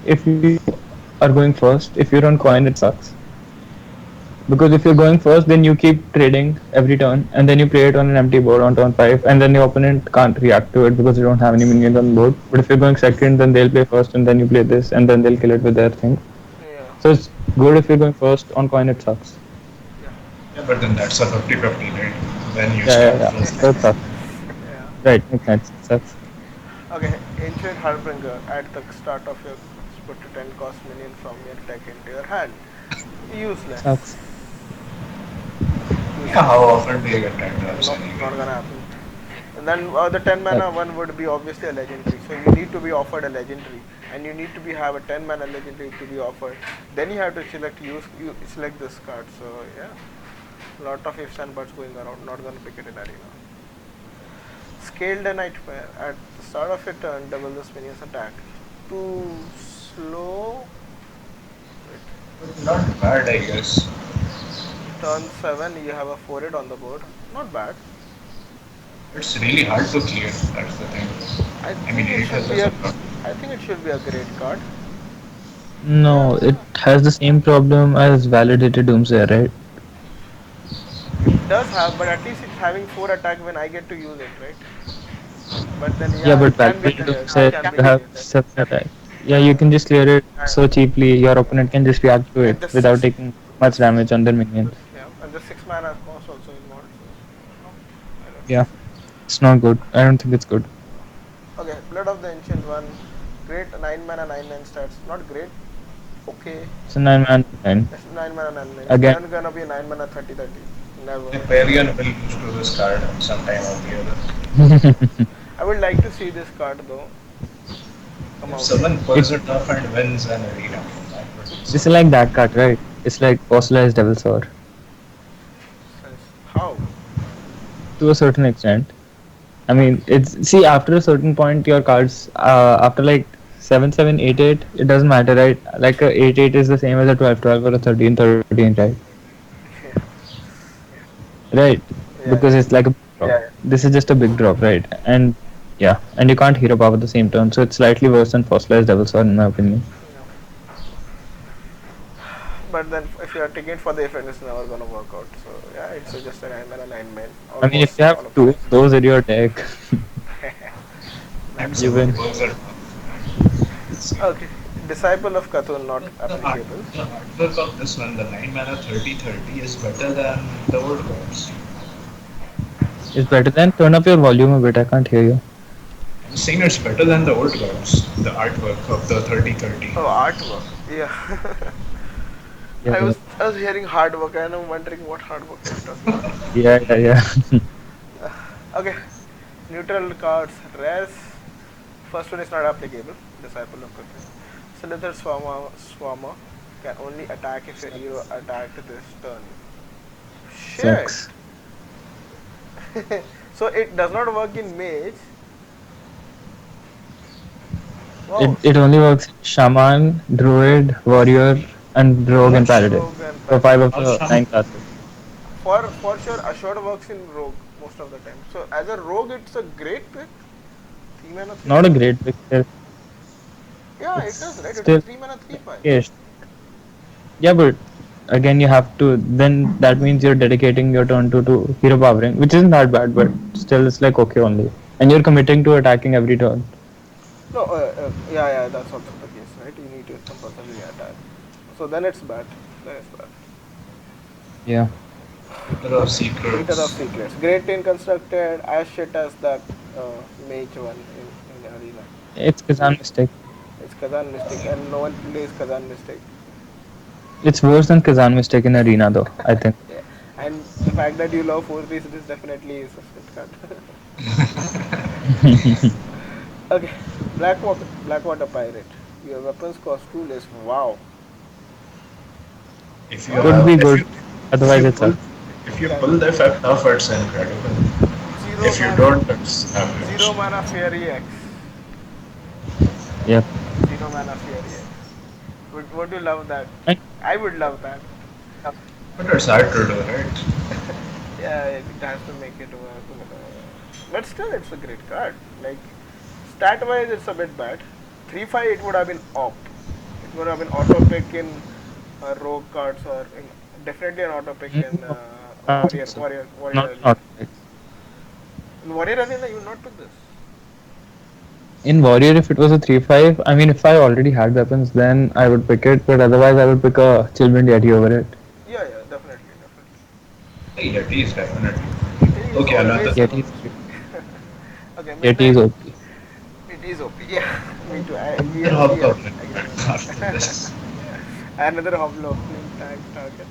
If you are going first, if you're on coin, it sucks. Because if you're going first, then you keep trading every turn, and then you play it on an empty board on turn 5, and then your opponent can't react to it because you don't have any minions on the board. But if you're going second, then they'll play first, and then you play this, and then they'll kill it with their thing. Yeah, So it's good if you're going first. On coin, it sucks. yeah, Yeah, but then that's a 50-50, right? When you Yeah, start yeah, yeah. first. That sucks. yeah. Right, makes sense. It sucks. Okay, Ancient Harbinger. At the start of your put a 10 cost minion from your deck into your hand. Useless. Sucks. Yeah, Useless. how often do you get that drops No, anyway? not gonna happen. And then the 10 Sucks. mana one would be obviously a legendary. So you need to be offered a legendary, and you need to be have a 10 mana legendary to be offered. Then you have to select you select this card. So yeah, lot of ifs and buts going around. Not gonna pick it in arena. Scaled a nightmare. At the start of your turn, double this minion's attack. Too slow. Wait. Not bad, I guess. Turn 7, you have a 4-8 on the board. Not bad. It's really hard to clear. That's the thing. I I mean, think it 8 should has be just a a. problem. I think it should be a great card. No, it Yeah, has the same problem as validated Doomsayer, right? it does have, but at least it's having 4 attack when I get to use it, right? But then Yeah, yeah, but it can be validated cleared. Doomsayer, It can be you have cleared. 7 attack. Yeah, you Yeah, can just clear it so cheaply. Your opponent can just react to and it the without six, taking the much damage on their minions. yeah, and the 6 mana cost also involved. So no, I don't Yeah, think. it's not good. I don't think it's good. Okay, Blood of the Ancient One, great 9 mana 9/9 stats. Not great. Okay, It's a 9 man 9. it's 9 mana 9/9. It's Again, never gonna be 9 mana 30/30. Never. Hyperion will lose to this card sometime or the other. I would like to see this card though come If out. someone it, pulls it off and wins an arena, that would be this is so like that card, right? It's like fossilized Devil Sword How? to a certain extent. I mean, it's see after a certain point, your cards after like 7 7 8 8, it doesn't matter, right? Like a 8 8 is the same as a 12 12 or a 13 13, right? Yeah, Right, yeah, because it's like a big drop. This is just a big drop, right? And yeah, and you can't hero power at the same turn, so it's slightly worse than fossilized Devil Sword in my opinion. yeah. But then if you are taking it for the effect, it's never gonna work out. So yeah, it's just a 9 mana 9 man, I mean, if almost you have all of two it. of those in your deck, if That's you someone win. pulls it okay. Disciple of Cthulhu not off. applicable. The artwork of this one, the 9 mana 30/30, is better than the old cards. It's better than turn up your volume a bit. I can't hear you. I'm saying it's better than the old cards, the artwork of the 30/30. Oh, artwork. Yeah. Yeah, I yeah. was I was hearing hard work and I'm wondering what hard work are you talking about. Yeah, yeah, yeah. Okay, neutral cards, rares. First one is not applicable. Disciple of Cthulhu. Slither Swarmer can only attack if your hero attacked this turn. Shit! Sucks. So it does not work in mage. It Wow. it only works in shaman, druid, warrior, and rogue and paladin. Rogue and So five paladin. of How the Shaman? nine classes. For sure, assured works in rogue most of the time. So as a rogue, it's a great pick. 3 mana, three Not a five. great pick. Yeah, it does, It's right? It's a still 3 mana 3/5. yes. Yeah, but again, you have to. Then that means you're dedicating your turn to hero powering, which isn't that bad, but still it's like okay only. And you're committing to attacking every turn. No, yeah, that's also the case, right? You need to compulsorily attack. So then it's bad. Then it's bad. Yeah, Eater of Eater of Secrets. Secrets. Great in constructed, as shit as that mage one in Arena. it's Kazan mistake. It's Kazan Mystic, and no one plays Kazan Mystic. It's worse than Kazan mistake in arena though. I think. Yeah. And the fact that you love 4 this definitely is a shit card. Okay, Blackwater Pirate. Your weapons cost 2 less. Wow. If you What? Could have, be good. if Otherwise, you it pull, sucks. if you Can pull the effect off, it's incredible. zero If you mana, don't, it's zero average. mana Fairy X. Yep. Zero mana Fairy X. Would you love that? And I would love that. But it's hard to do, right? Yeah, it has to make it work. But still, it's a great card. Like, stat wise, it's a bit bad. 3/5, it would have been op. It would have been auto pick in rogue cards or definitely an auto pick in no, I don't think so. warrior Not arena. not In warrior arena, you will not pick this. in warrior. If it was a 3/5, I mean, if I already had weapons, then I would pick it. But otherwise, I would pick a Chillwind Yeti over it. Yeah, definitely, definitely. Hey, that is definitely. Yeti is Okay, another. always an Yeti OP. is Okay, Yeti is midnight. OP. It is OP. Yeah, me too. Another We are hobgoblin agreeing on after that. this. Another hobgoblin tank target.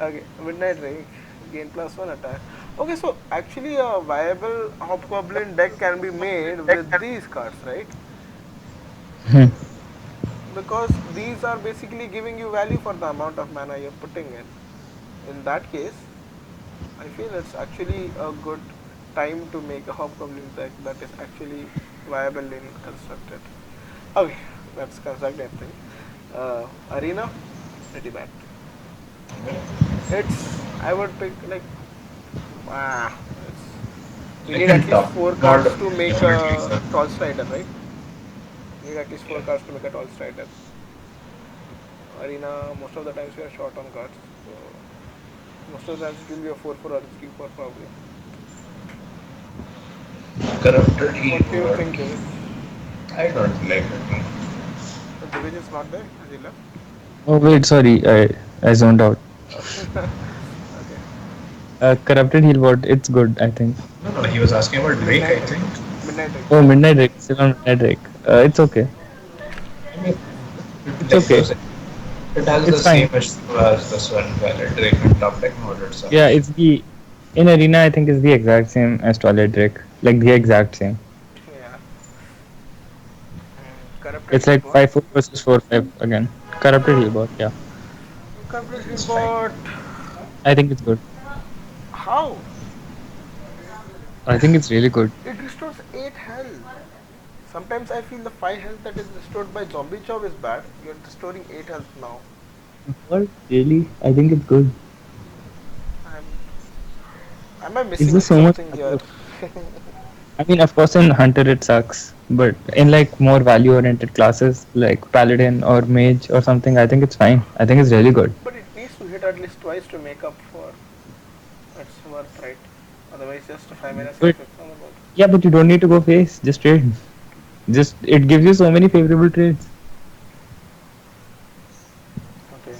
Okay, Midnight Rake. Gain +1 attack. Okay, so actually a viable hobgoblin deck can be made with these cards, right? Hmm. Because these are basically giving you value for the amount of mana you're putting in. In that case, I feel it's actually a good time to make a hobgoblin deck that is actually viable in constructed. Okay, that's constructed thing. Arena, pretty bad. It's I would pick like it's you Like need at in least top four mod, cards to make definitely a sir. tall strider, right? You need at least four Yeah. cards to make a tall strider. Arena, most of the times we are short on cards, so most of the times it will be a 4/4 or a 3/4 probably. Corrupted heal What do you word. think, Divish? I don't like it. The Divish is not there. Has he left? Oh wait, sorry, I zoned out. Okay. Corrupted heal bot. It's good, I think. No, no, he was asking about Drake, I Midnight Drake. think. Midnight Drake. Oh, Midnight Drake. Still on Midnight Drake. It's okay. I mean, It's like okay. those, it has the It's same fine. issue as this one, Valid Drake and top deck mode Yeah, itself. it's the in arena. I think it's the exact same as Twilight Drake. Like the exact same. Yeah. Corrupted It's heal like bot. 5-4 versus 4-5 again. Corrupted heal bot. Yeah, Corrupted heal It's fine. bot. I think it's good. How? I think it's really good. It restores 8 health. Sometimes I feel the 5 health that is restored by zombie chop is bad. You're restoring 8 health now. What? Really? I think it's good. I'm, am I It's missing just so much something here? better. I mean, of course, in Hunter it sucks, but in like more value-oriented classes like Paladin or Mage or something, I think it's fine. I think it's really good. But it needs to hit at least twice to make up for its worth, right? Otherwise, just 5 minutes But like it's all about. yeah, but you don't need to go face. Just trade. Just it gives you so many favorable trades. Okay.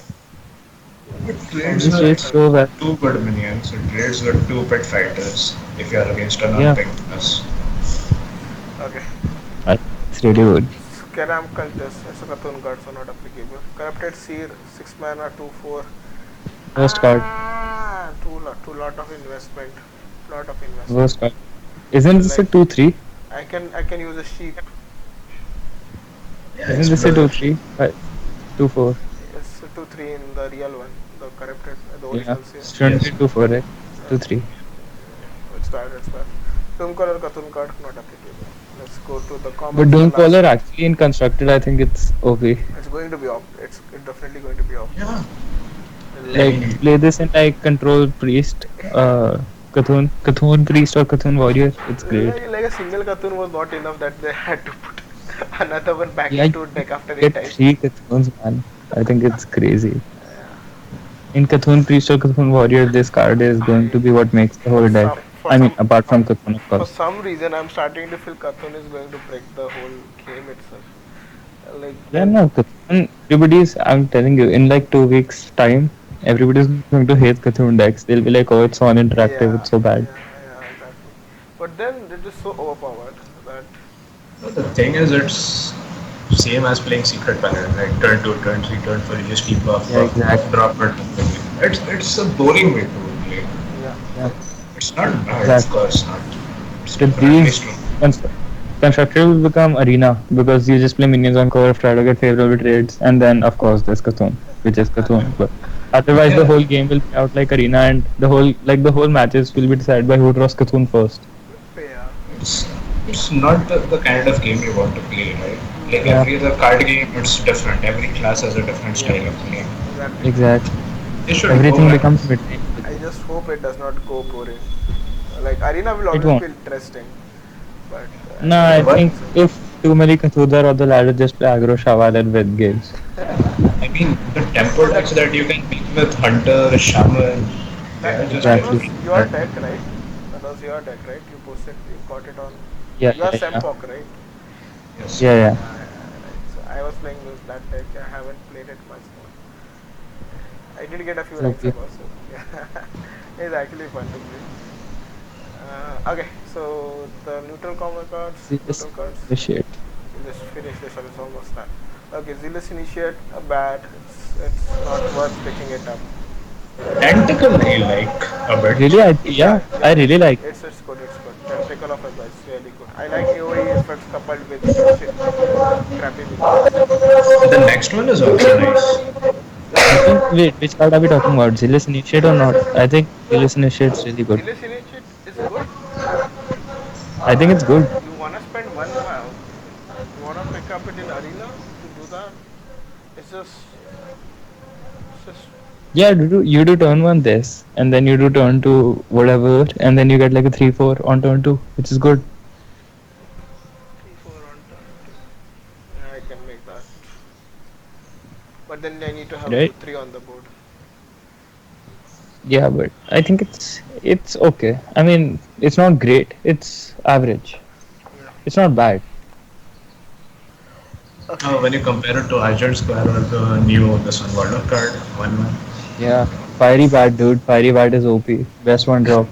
It So trades These many with trades trades. show that. two good minions. It trades with two pet fighters if you are against a Yeah, non-pink plus. Okay. it's really good. Scaram Cultist, Esakathun cards are not applicable. Corrupted Seer, 6 mana, 2/4. Worst card. Too lot of investment. Lot of investment. Worst card. Isn't this a Like 2-3? I can use a sheep. Yeah, Isn't this a explorer. 2-3? 2-4. It's 2-3 in the real one, the corrupted, the Yeah. original sale. Shouldn't Yes. be 2-4, right? Uh, 2-3. it's bad, it's bad. Doom color Katun card not applicable. Let's go to the But commons, the Doom last. Caller actually in constructed, I think it's OP. It's going to be off. It's definitely going to be off. Yeah. I Like Like mean, play this in like Control Priest, Cthulhu Priest or Cthulhu Warrior. It's great. like a single Katun was not enough that they had to put another one back Yeah, into you deck after it get died. 3 Cthulhuns, man. I think it's crazy. Yeah. In Cthulhu Priest or Cthulhu Warrior, this card is going to be what makes the For whole deck. some for I mean, some apart from Cthulhu, of for course. some reason I'm starting to feel Kathun is going to break the whole game itself. Like Yeah, and no, Cthulhu. I'm telling you, in like 2 weeks' time, everybody's going to hate Cthulhu decks. They'll be like, oh, it's so uninteractive, it's so yeah, bad. yeah, exactly. But then it is so overpowered that no, the thing is, it's same as playing Secret Planet, right? Turn 2, turn 3, turn 4, you just keep buff, Yeah, buff, buff, exactly. drop it. It's a boring way to play. yeah, Yeah, It's not bad, of exactly. course not. It's With differently these strong. constructed will become arena because you just play minions on curve, try to get favorable trades, and then of course there's Cthulhu, which is Cthulhu. But otherwise, the Yeah, whole game will be out like arena, and the whole matches will be decided by who draws Cthulhu first. yeah, it's it's not the kind of game you want to play, right? Like yeah, Yeah, every other card game, it's different. Every class has a different yeah, style of playing. exactly. exactly. They should go Everything back. becomes mid range. I just hope it does not go boring. Like arena will It always won't. be interesting, but No, I I What? don't think think if too many Cthulhu are on the ladder, just play aggro Shaval and win games. I mean, the tempo so. decks that you can pick with Hunter, Shaman, they are just That Exactly. was different. your deck, right? That was your deck, right? You posted, you got it on. Yeah, You are yeah, yeah, Sempok, right? Yes. yeah, yeah. Right. So I was playing with that deck. I haven't played it much more. I did get a few It's ranks okay. above, so yeah, it's actually fun to play. Okay, so the neutral combo cards, See this neutral cards. initiate. We'll just finish this up. It's almost done. Okay, Zealous Initiate, a bad. It's not worth picking it up. Tentacle I like a bit. Really, Yeah, yeah, I yeah, really like. it's good, it's good. Tentacle of Advice, really good. I like AOE effects coupled with shit, crappy minions. The next one is also nice. I think. Wait, which card are we talking about? Zealous Initiate or not? I think Zealous Initiate's really good. Zealous Initiate is good. I think it's good. You wanna spend you wanna pick up it in arena to do that? It's just You do turn one this, and then you do turn two whatever, and then you get like a 3-4 on turn two, which is good, 3-4 on turn two. Yeah, I can make that, but then I need to have right? 2-3 on the board. Yeah, but I think it's okay. I mean, it's not great. It's average. Yeah. It's not bad. Okay. When you compare it to Argent Square or the new this one Warlock card, one Yeah, Fiery Bat, dude. Fiery Bat is OP. Best one drop.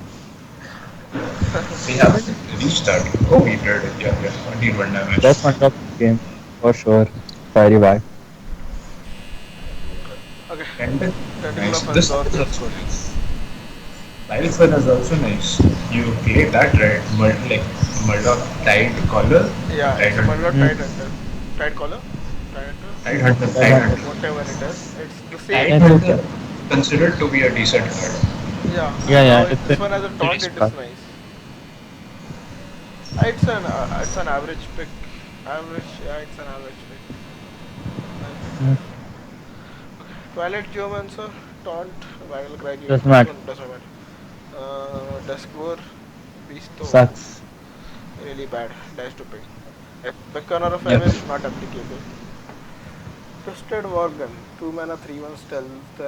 we haven't reached that. Oh, we did. Yeah, yeah. Indeed, one Best damage. one drop in the game for sure. Fiery Bat. Okay. Tentacle, Tentacle nice. of This one Exhaust is is also good. nice. Lifefin is also nice. You play that right, like Murdoch Tide Collar, Yeah, Tide it's a Hunter, Murloc Mm. Tide Hunter. Tide Collar? Tide Hunter? Tide Hunter, That Tide one. Hunter. Whatever it is. It's the Tide same. Yeah, it's Hunter okay. considered to be a decent card. Yeah, Yeah, now yeah. if It's this a one has a pretty taunt, it is smart. nice. It's an average pick. Average, yeah, it's an average pick. Nice. Mm. Twilight Geomancer, Taunt, Viral Graduate. Doesn't This matter. one doesn't matter. Duskwoar, Beasto, Sucks. really bad. Dash to pick. Beckoner of Yep. Abyss, not applicable. Twisted Worgen, 2 mana, 3/1 stealth.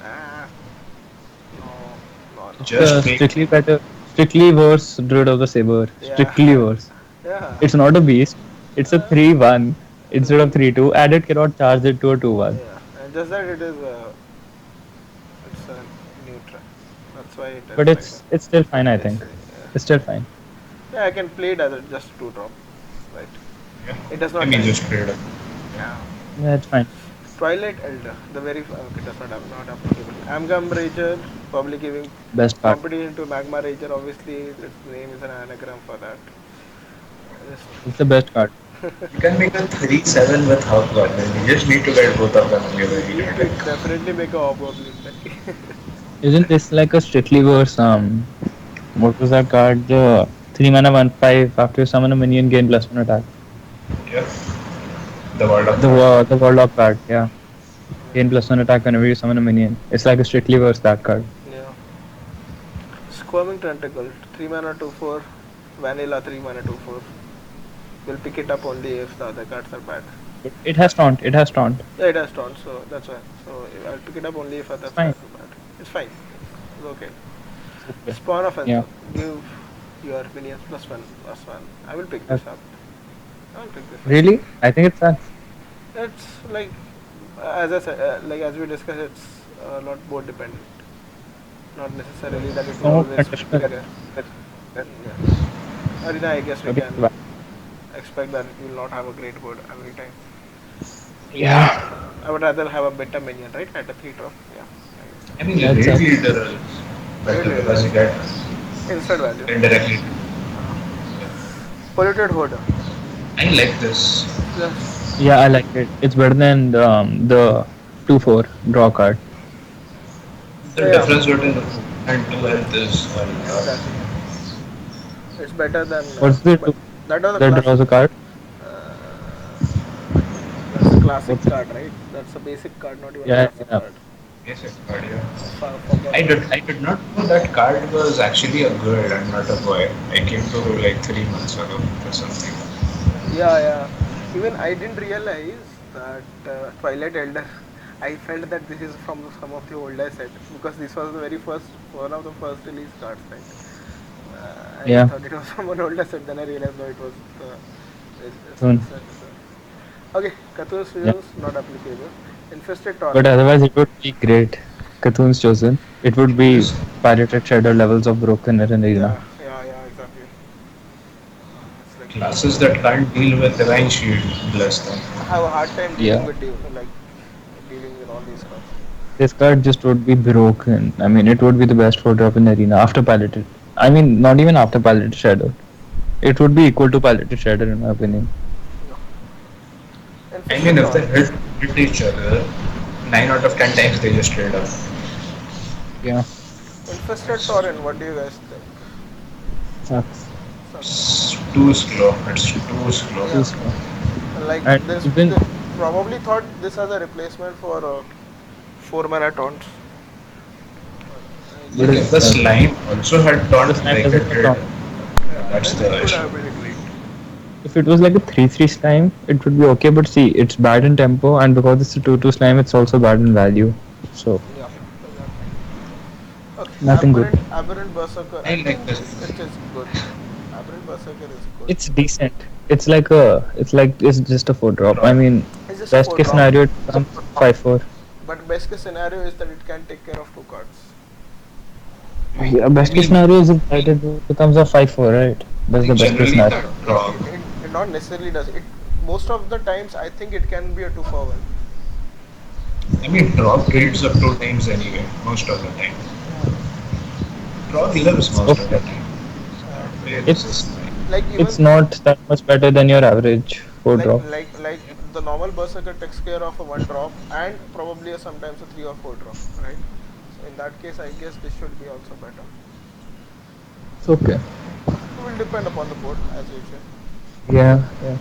Ah, no, no, no. Just pick. Strictly worse Druid of the Saber. Yeah, Strictly worse. yeah. It's not a beast. It's a Uh, 3-1 instead of mm, 3-2, and it cannot charge it to a 2-1. yeah, and just that it's a neutral. That's why it But is like that. it's still fine, I It's think. It's still fine. yeah, I can play it as a just 2 drop, right? Yeah. It does I not mean, die. just trade it. Yeah. Yeah, it's fine. Twilight Elder, the very okay, that's not applicable. Amgam Rager, probably giving Best card. competition to Magma Rager. Obviously, its name is an anagram for that. Just It's the best card. You can make a 3/7 with Hobgoblin. You just need to get both of them in your you very need to deck. definitely make a hobgoblin deck. Isn't this like a strictly verse what was that card? The 3 mana 1/5 after you summon a minion gain +1 attack. Yep. The World of Card. The Warlock card, yeah. Gain +1 attack whenever you summon a minion. It's like a strictly verse that card. Yeah. Squirming Tentacle, 3 mana 2/4, Vanilla 3 mana 2/4. We'll pick it up only if the other cards are bad. It has taunt. It has taunt. Yeah, it has taunt, so that's why. So I'll pick it up only if other It's fine. cards are bad. It's fine. It's okay. It's okay. Spawn Yeah. Offensive, give your minions +1/+1. I will pick Uh, this up. I will pick this up. Really? I think it sucks. It's like, as I said, like as we discussed, it's a lot board dependent. Not necessarily that it will So always conditional. trigger. Yeah. Arena, I guess we Okay. can expect that it will not have a great board every time. Yeah. I would rather have a better minion, right? At a 3 drop. Yeah. I mean, That's Raid a Leader is better because you get Instant value. indirectly. Polluted Hoarder. I like this. Yes. yeah. I like it. It's better than the 2/4 draw card. The Yeah. difference between the and 2 health is Exactly. It's better than. What's the But two that was a that classic. draws a card? That's a classic What's it? card, right? That's a basic card, not even a Yeah, classic yeah. card. basic card, yeah. Forgot. I did not know that card was actually a girl and not a boy. I came to like 3 months ago or something. Yeah, yeah. Even I didn't realize that Twilight Elder. I felt that this is from some of the older set because this was the very first one of the first release cards, right? I Yeah. thought it was from an older set. Then I realized no, it was Soon. this set. Okay, Cthulhu's Yeah. Fusions not applicable. Infested But Torrent. otherwise, it would be great. Cthulhu's chosen. It would be Yes. pirated shadow levels of broken in arena. Yeah, exactly. It's like Classes that can't deal with Divine Shield, bless them. I have a hard time dealing Yeah. with like dealing with all these cards. This card just would be broken. I mean, it would be the best 4 drop in arena after piloted. I mean, not even after piloted shadow. It would be equal to piloted shadow in my opinion. No. I Infested mean, if they Torrent. hit each other, 9 out of 10 times they just trade up. Yeah. Infested Torrent. What do you guys think? Sucks. Sucks. It's too slow. It's too slow. Yeah. Too slow. Like And this, even they probably thought this as a replacement for 4 mana taunts. I But Like guess. if the slime also had the taunt, slime like doesn't it get did, taunt. that's Then the it could issue. have been great. If it was like a 3/3 slime, it would be okay. But see, it's bad in tempo, and because it's a 2/2 slime, it's also bad in value. So Yeah, exactly. Okay, nothing good. Aberrant Berserker. I I like think this. it is good. Aberrant Berserker is good. It's decent. It's just a 4 drop. I mean, It's just a best 4 case drop. scenario, it becomes 5/4. But best case scenario is that it can take care of 2 cards. Yeah, best case scenario is that it becomes a 5/4, right? That's the best case Generally, scenario. that draw. It not necessarily does. It most of the times I think it can be a 2/1. I mean, draw trades up 2 times anyway, most of the time. Draw lives most of the Okay. time. Uh, This is It's fine. like even it's not that much better than your average 4 drop. like the normal Berserker takes care of a 1 drop and probably sometimes a 3 or 4 drop, right? So in that case, I guess this should be also better. It's okay. It will depend upon the board as usual. Yeah, yeah.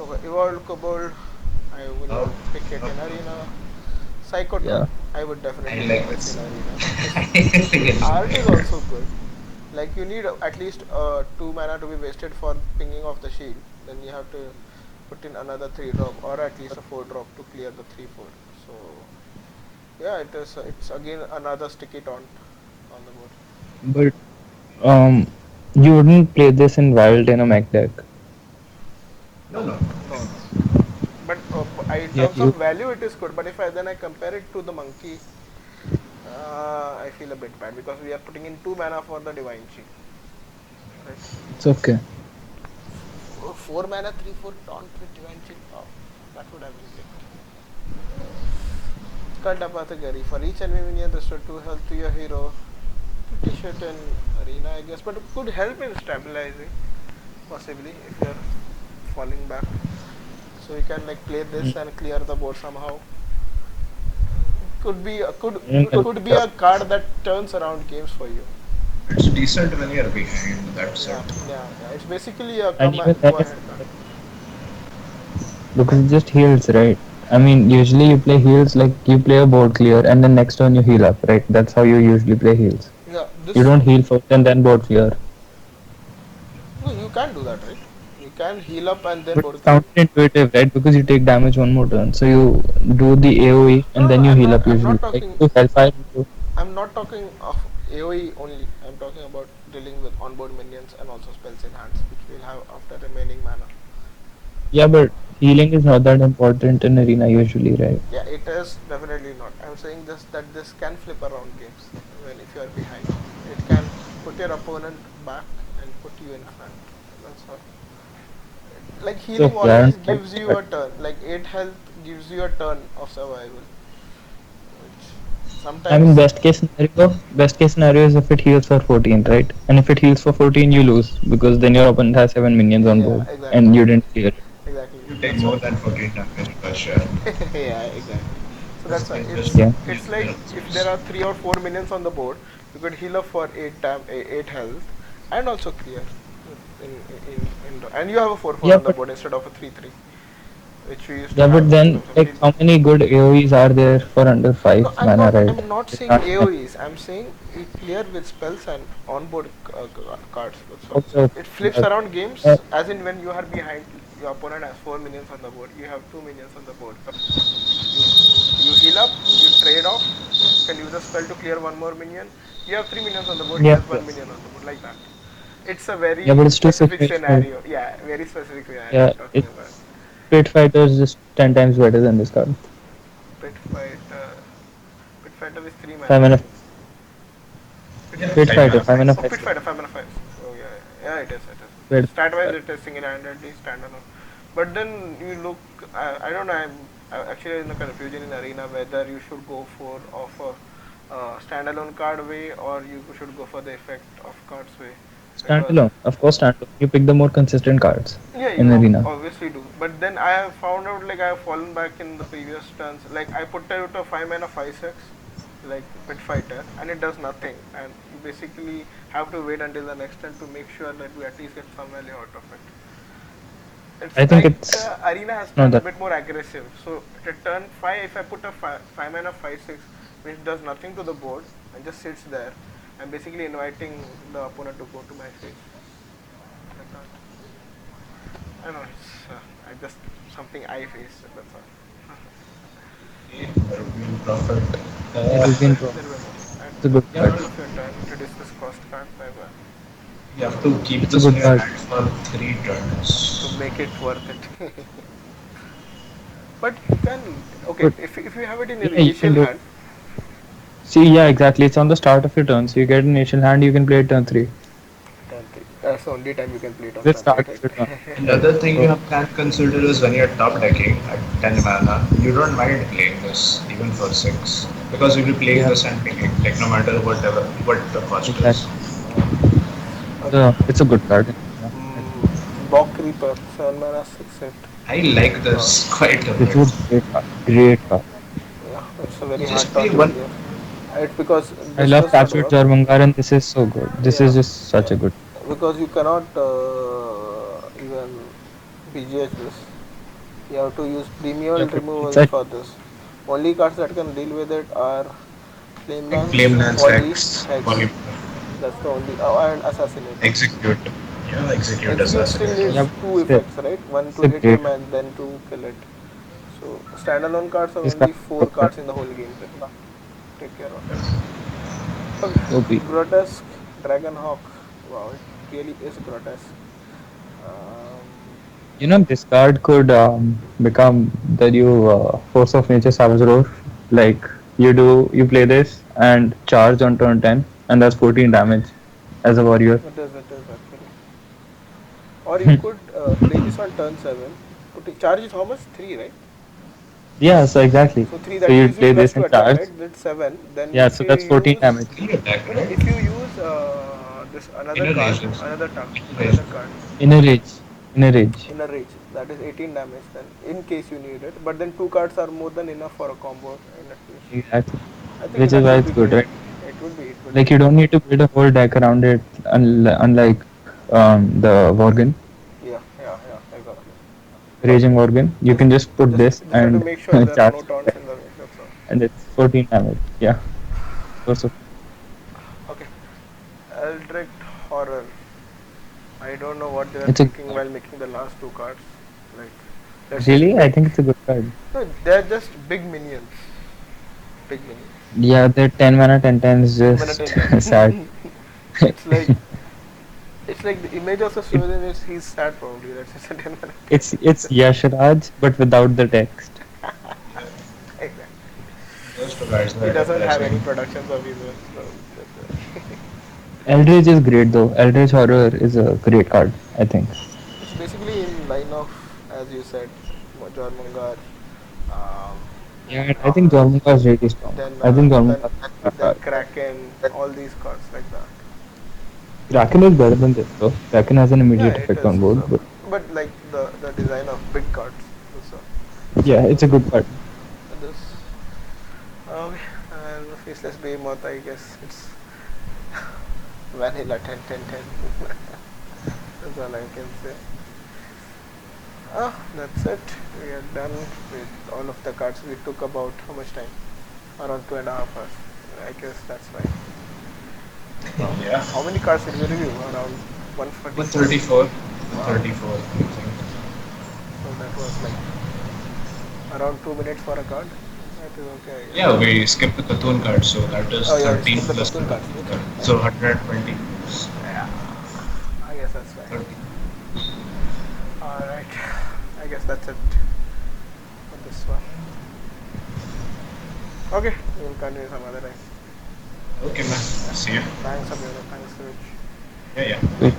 Okay, Evolved Kobold, I will Oh. pick it in Arena. Psychotron, Yeah. I would I definitely like pick this. it in Arena. Yes. Art is also good. Like you need at least 2 mana to be wasted for pinging off the shield. Then you have to put in another 3 drop or at least a 4 drop to clear the 3/4. So yeah, it is. It's again another sticky taunt on the board. But you wouldn't play this in wild in a mech deck. No, no. No, no. But in Yeah, terms you. of value, it is good. But if I compare it to the monkey, I feel a bit bad because we are putting in 2 mana for the divine shield. Right? It's okay. 4 mana, 3/4 taunt with divine shield. Oh, that would have been great. Card apothecary. For each enemy minion, restore 2 health to your hero. Pretty shit in arena, I guess, but it could help in stabilizing, possibly, if you're falling back. So you can like play this and clear the board somehow. Could be a, could could be a card that turns around games for you. It's decent when you're behind. That's it. Yeah. It's basically a And come even then, go ahead card. because it just heals, right? I mean, usually you play heals like you play a board clear and then next turn you heal up, right? That's how you usually play heals. Yeah, You this don't heal first and then board clear. no, you can do that, right? You can heal up and then But board it's clear. counterintuitive, right? Because you take damage one more turn. So you do the AoE and No, then you I'm heal not. up I'm usually. not Like talking. you do Hellfire into. I'm not talking of AOE only. I'm talking about dealing with onboard minions and also spells in hands, which we'll have after remaining mana. Yeah, but healing is not that important in arena usually, right? Yeah, it is definitely not. I'm saying this that this can flip around games when if you are behind. It can put your opponent back and put you in front. That's all. Like So healing yeah, always gives you a turn. Like 8 health gives you a turn of survival, which I mean, sometimes. best case scenario is if it heals for 14, right? And if it heals for 14, you lose because then your opponent has 7 minions on Yeah, board exactly, and you didn't clear it. exactly. You take That's more why. than 14 damage for sure. Yeah, exactly. So that's why It's just Yeah. it's their like if there choice. are 3 or 4 minions on the board, you could heal up for 8 health, and also clear. And you have a 4/4 Yeah, on the but board instead of a 3/3, which we used to yeah, have but in then like 2015. how many good AoEs are there for under No, 5 I'm mana, not. right? I'm not There saying aren't many. AOEs. I'm saying you clear with spells and onboard cards. That's all. Okay, okay. It flips But, around uh, games, as in when you are behind, your opponent has 4 minions on the board. You have 2 minions on the board. You you heal up. You trade off. You can use a spell to clear one more minion. You have 3 minions on the board. He yeah, has 1 minion on the board, like that. It's a yeah, but very it's too specific situational. scenario. Yeah, very specific scenario Yeah, I'm talking it about. Pit Fighter is just 10 times better than this card. Pit fighter. Pit fighter is 3 mana, 5 mana. right? Pit Yeah, Pit fighter. 5 Fighter, mana 5 fine. mana Oh, 5. Pit Fighter, 5 mana 5. Oh, yeah, yeah, it is, it Pit is. Stat wise, Fighter. it is single handedly standalone. But then you look, I don't know, I'm actually in a confusion in Arena whether you should go for of a standalone card way or you should go for the effect of cards way. Because Standalone. Of course, standalone. You pick the more consistent cards yeah, in you arena. obviously do. But then I have found out like I have fallen back in the previous turns. Like I put out a 5 mana 5/6, like Pit Fighter, and it does nothing. And you basically have to wait until the next turn to make sure that we at least get some value out of it. It's I think like it's Arena has not turned a that. bit more aggressive. So at turn 5, if I put a 5 mana 5/6, which does nothing to the board and just sits there, I'm basically inviting the opponent to go to my face. Like that. I know it's I just something I faced. That's all. Okay, Peruvian Prophet. Peruvian There, Pro. there were more. It's a good Yeah, card. End of your turn to discuss cost card. Bye bye. you have to keep It's a this in good your card. hand for 3 To turns. make it worth it. But you can okay But if you have it in your yeah, you can initial do. hand. See, yeah, exactly. It's on the start of your turn, so you get an initial hand. You can play it turn 3. Turn three. That's the only time you can play it on The turn three, start of right? your turn. Another thing you So can consider is when you're top decking at 10 mana, you don't mind playing this even for 6 because you'll be playing yeah, this and picking, like no matter what the cost is. exactly. Okay. It's a good card. Yeah, I think. Bok Reaper, 7 mana, 6 hit. I like Wow. this quite a This bit. is a great card. Great card. Yeah, it's a You very hard just pay turn to one. clear. It's because I this love does not Statuette work. Jormungandr, and this is so good. This is Yeah, just such yeah. a good. Because you cannot even BGH this. You have to use Yeah, premium but it's removals a for this. Only cards that can deal with it are Flame Like Lance, Flame Lance Volley, X, Hex. Polymer, That's the only. Oh, and Assassinate. Execute. Yeah, Execute Execute still Assassinator. yeah, needs but two still, effects, right? One it's to a hit great him card. and then to kill it. So standalone cards are This card only is four so good. cards in the whole game to take care of. Yep. Okay, OP. Grotesque Dragonhawk. Wow, it really is grotesque. Um, This card could become the new Force of Nature Savage Roar. Like you play this and charge on turn 10, and that's 14 damage as a warrior. it is actually. Or you could play this on turn 7. Charge is how much? 3, right? Yeah, so exactly. So 3, So that you gives you play plus this 2 in attack, charge. right? That's 7. Then Yeah, if so you that's 14 use, damage. Three attack, no, no, right? if you use this another Inner card, rage is another card In a rage. In a rage. in a rage, that is 18 damage. Then in case you need it, but then 2 cards are more than enough for a combo in at least. Exactly. I think Which is that why would it's be good, great. right? It would be. It would Like be. you don't need to build a whole deck around it, unlike the Worgen, Yeah, yeah, yeah, exactly. Raging Worgen. You Just, can just put this just have to and make sure there are charge, no taunts in the way. That's all. and it's 14 damage. Yeah. So Okay. Eldritch Horror. I don't know what they were it's a good thinking card. while making the last 2 cards. Like, let's just Really, I make. think it's a good card. No, they're just big minions. Big minions. Yeah, the 10 mana 10 is 10 minute just in them. sad. it's like it's like the image of the it, Surin is he's sad probably. That's just a 10 minute. it's Yashraj, but without the text. yeah. Exactly. Those two guys He were doesn't have any depressing. productions of his own, so that's Eldritch is great though. Eldritch Horror is a great card, I think. it's basically in line of, as you said, Jormungar, um, Yeah, I think Jormunga is really strong. then I think then Jormunga. then Kraken, all these cards like that. Kraken is better than this though. Kraken has an Yeah, immediate it effect is. on board, So, but but like the design of big cards. So yeah, it's a good card. this okay, and the faceless behemoth. I guess it's vanilla 10 10 10. That's all I can say. That's it. We are done with all of the cards. We took about how much time? Around 2.5 hours. I guess that's fine. Yeah. How many cards did we review? Around 144. 134. Wow. 134, I think. So that was like around 2 minutes for a card. That is okay, I guess. Yeah, we skipped the Cthulhu card, so that is Oh yeah, 13 skip the plus Cthulhu 2. cards. Okay. So 120 plus Yeah. I guess that's fine. 30. Alright. I guess that's it for this one. Okay, we'll continue some other time. Okay, man. See you. Thanks, Amira. Thanks, Rich. Yeah, yeah. Wait,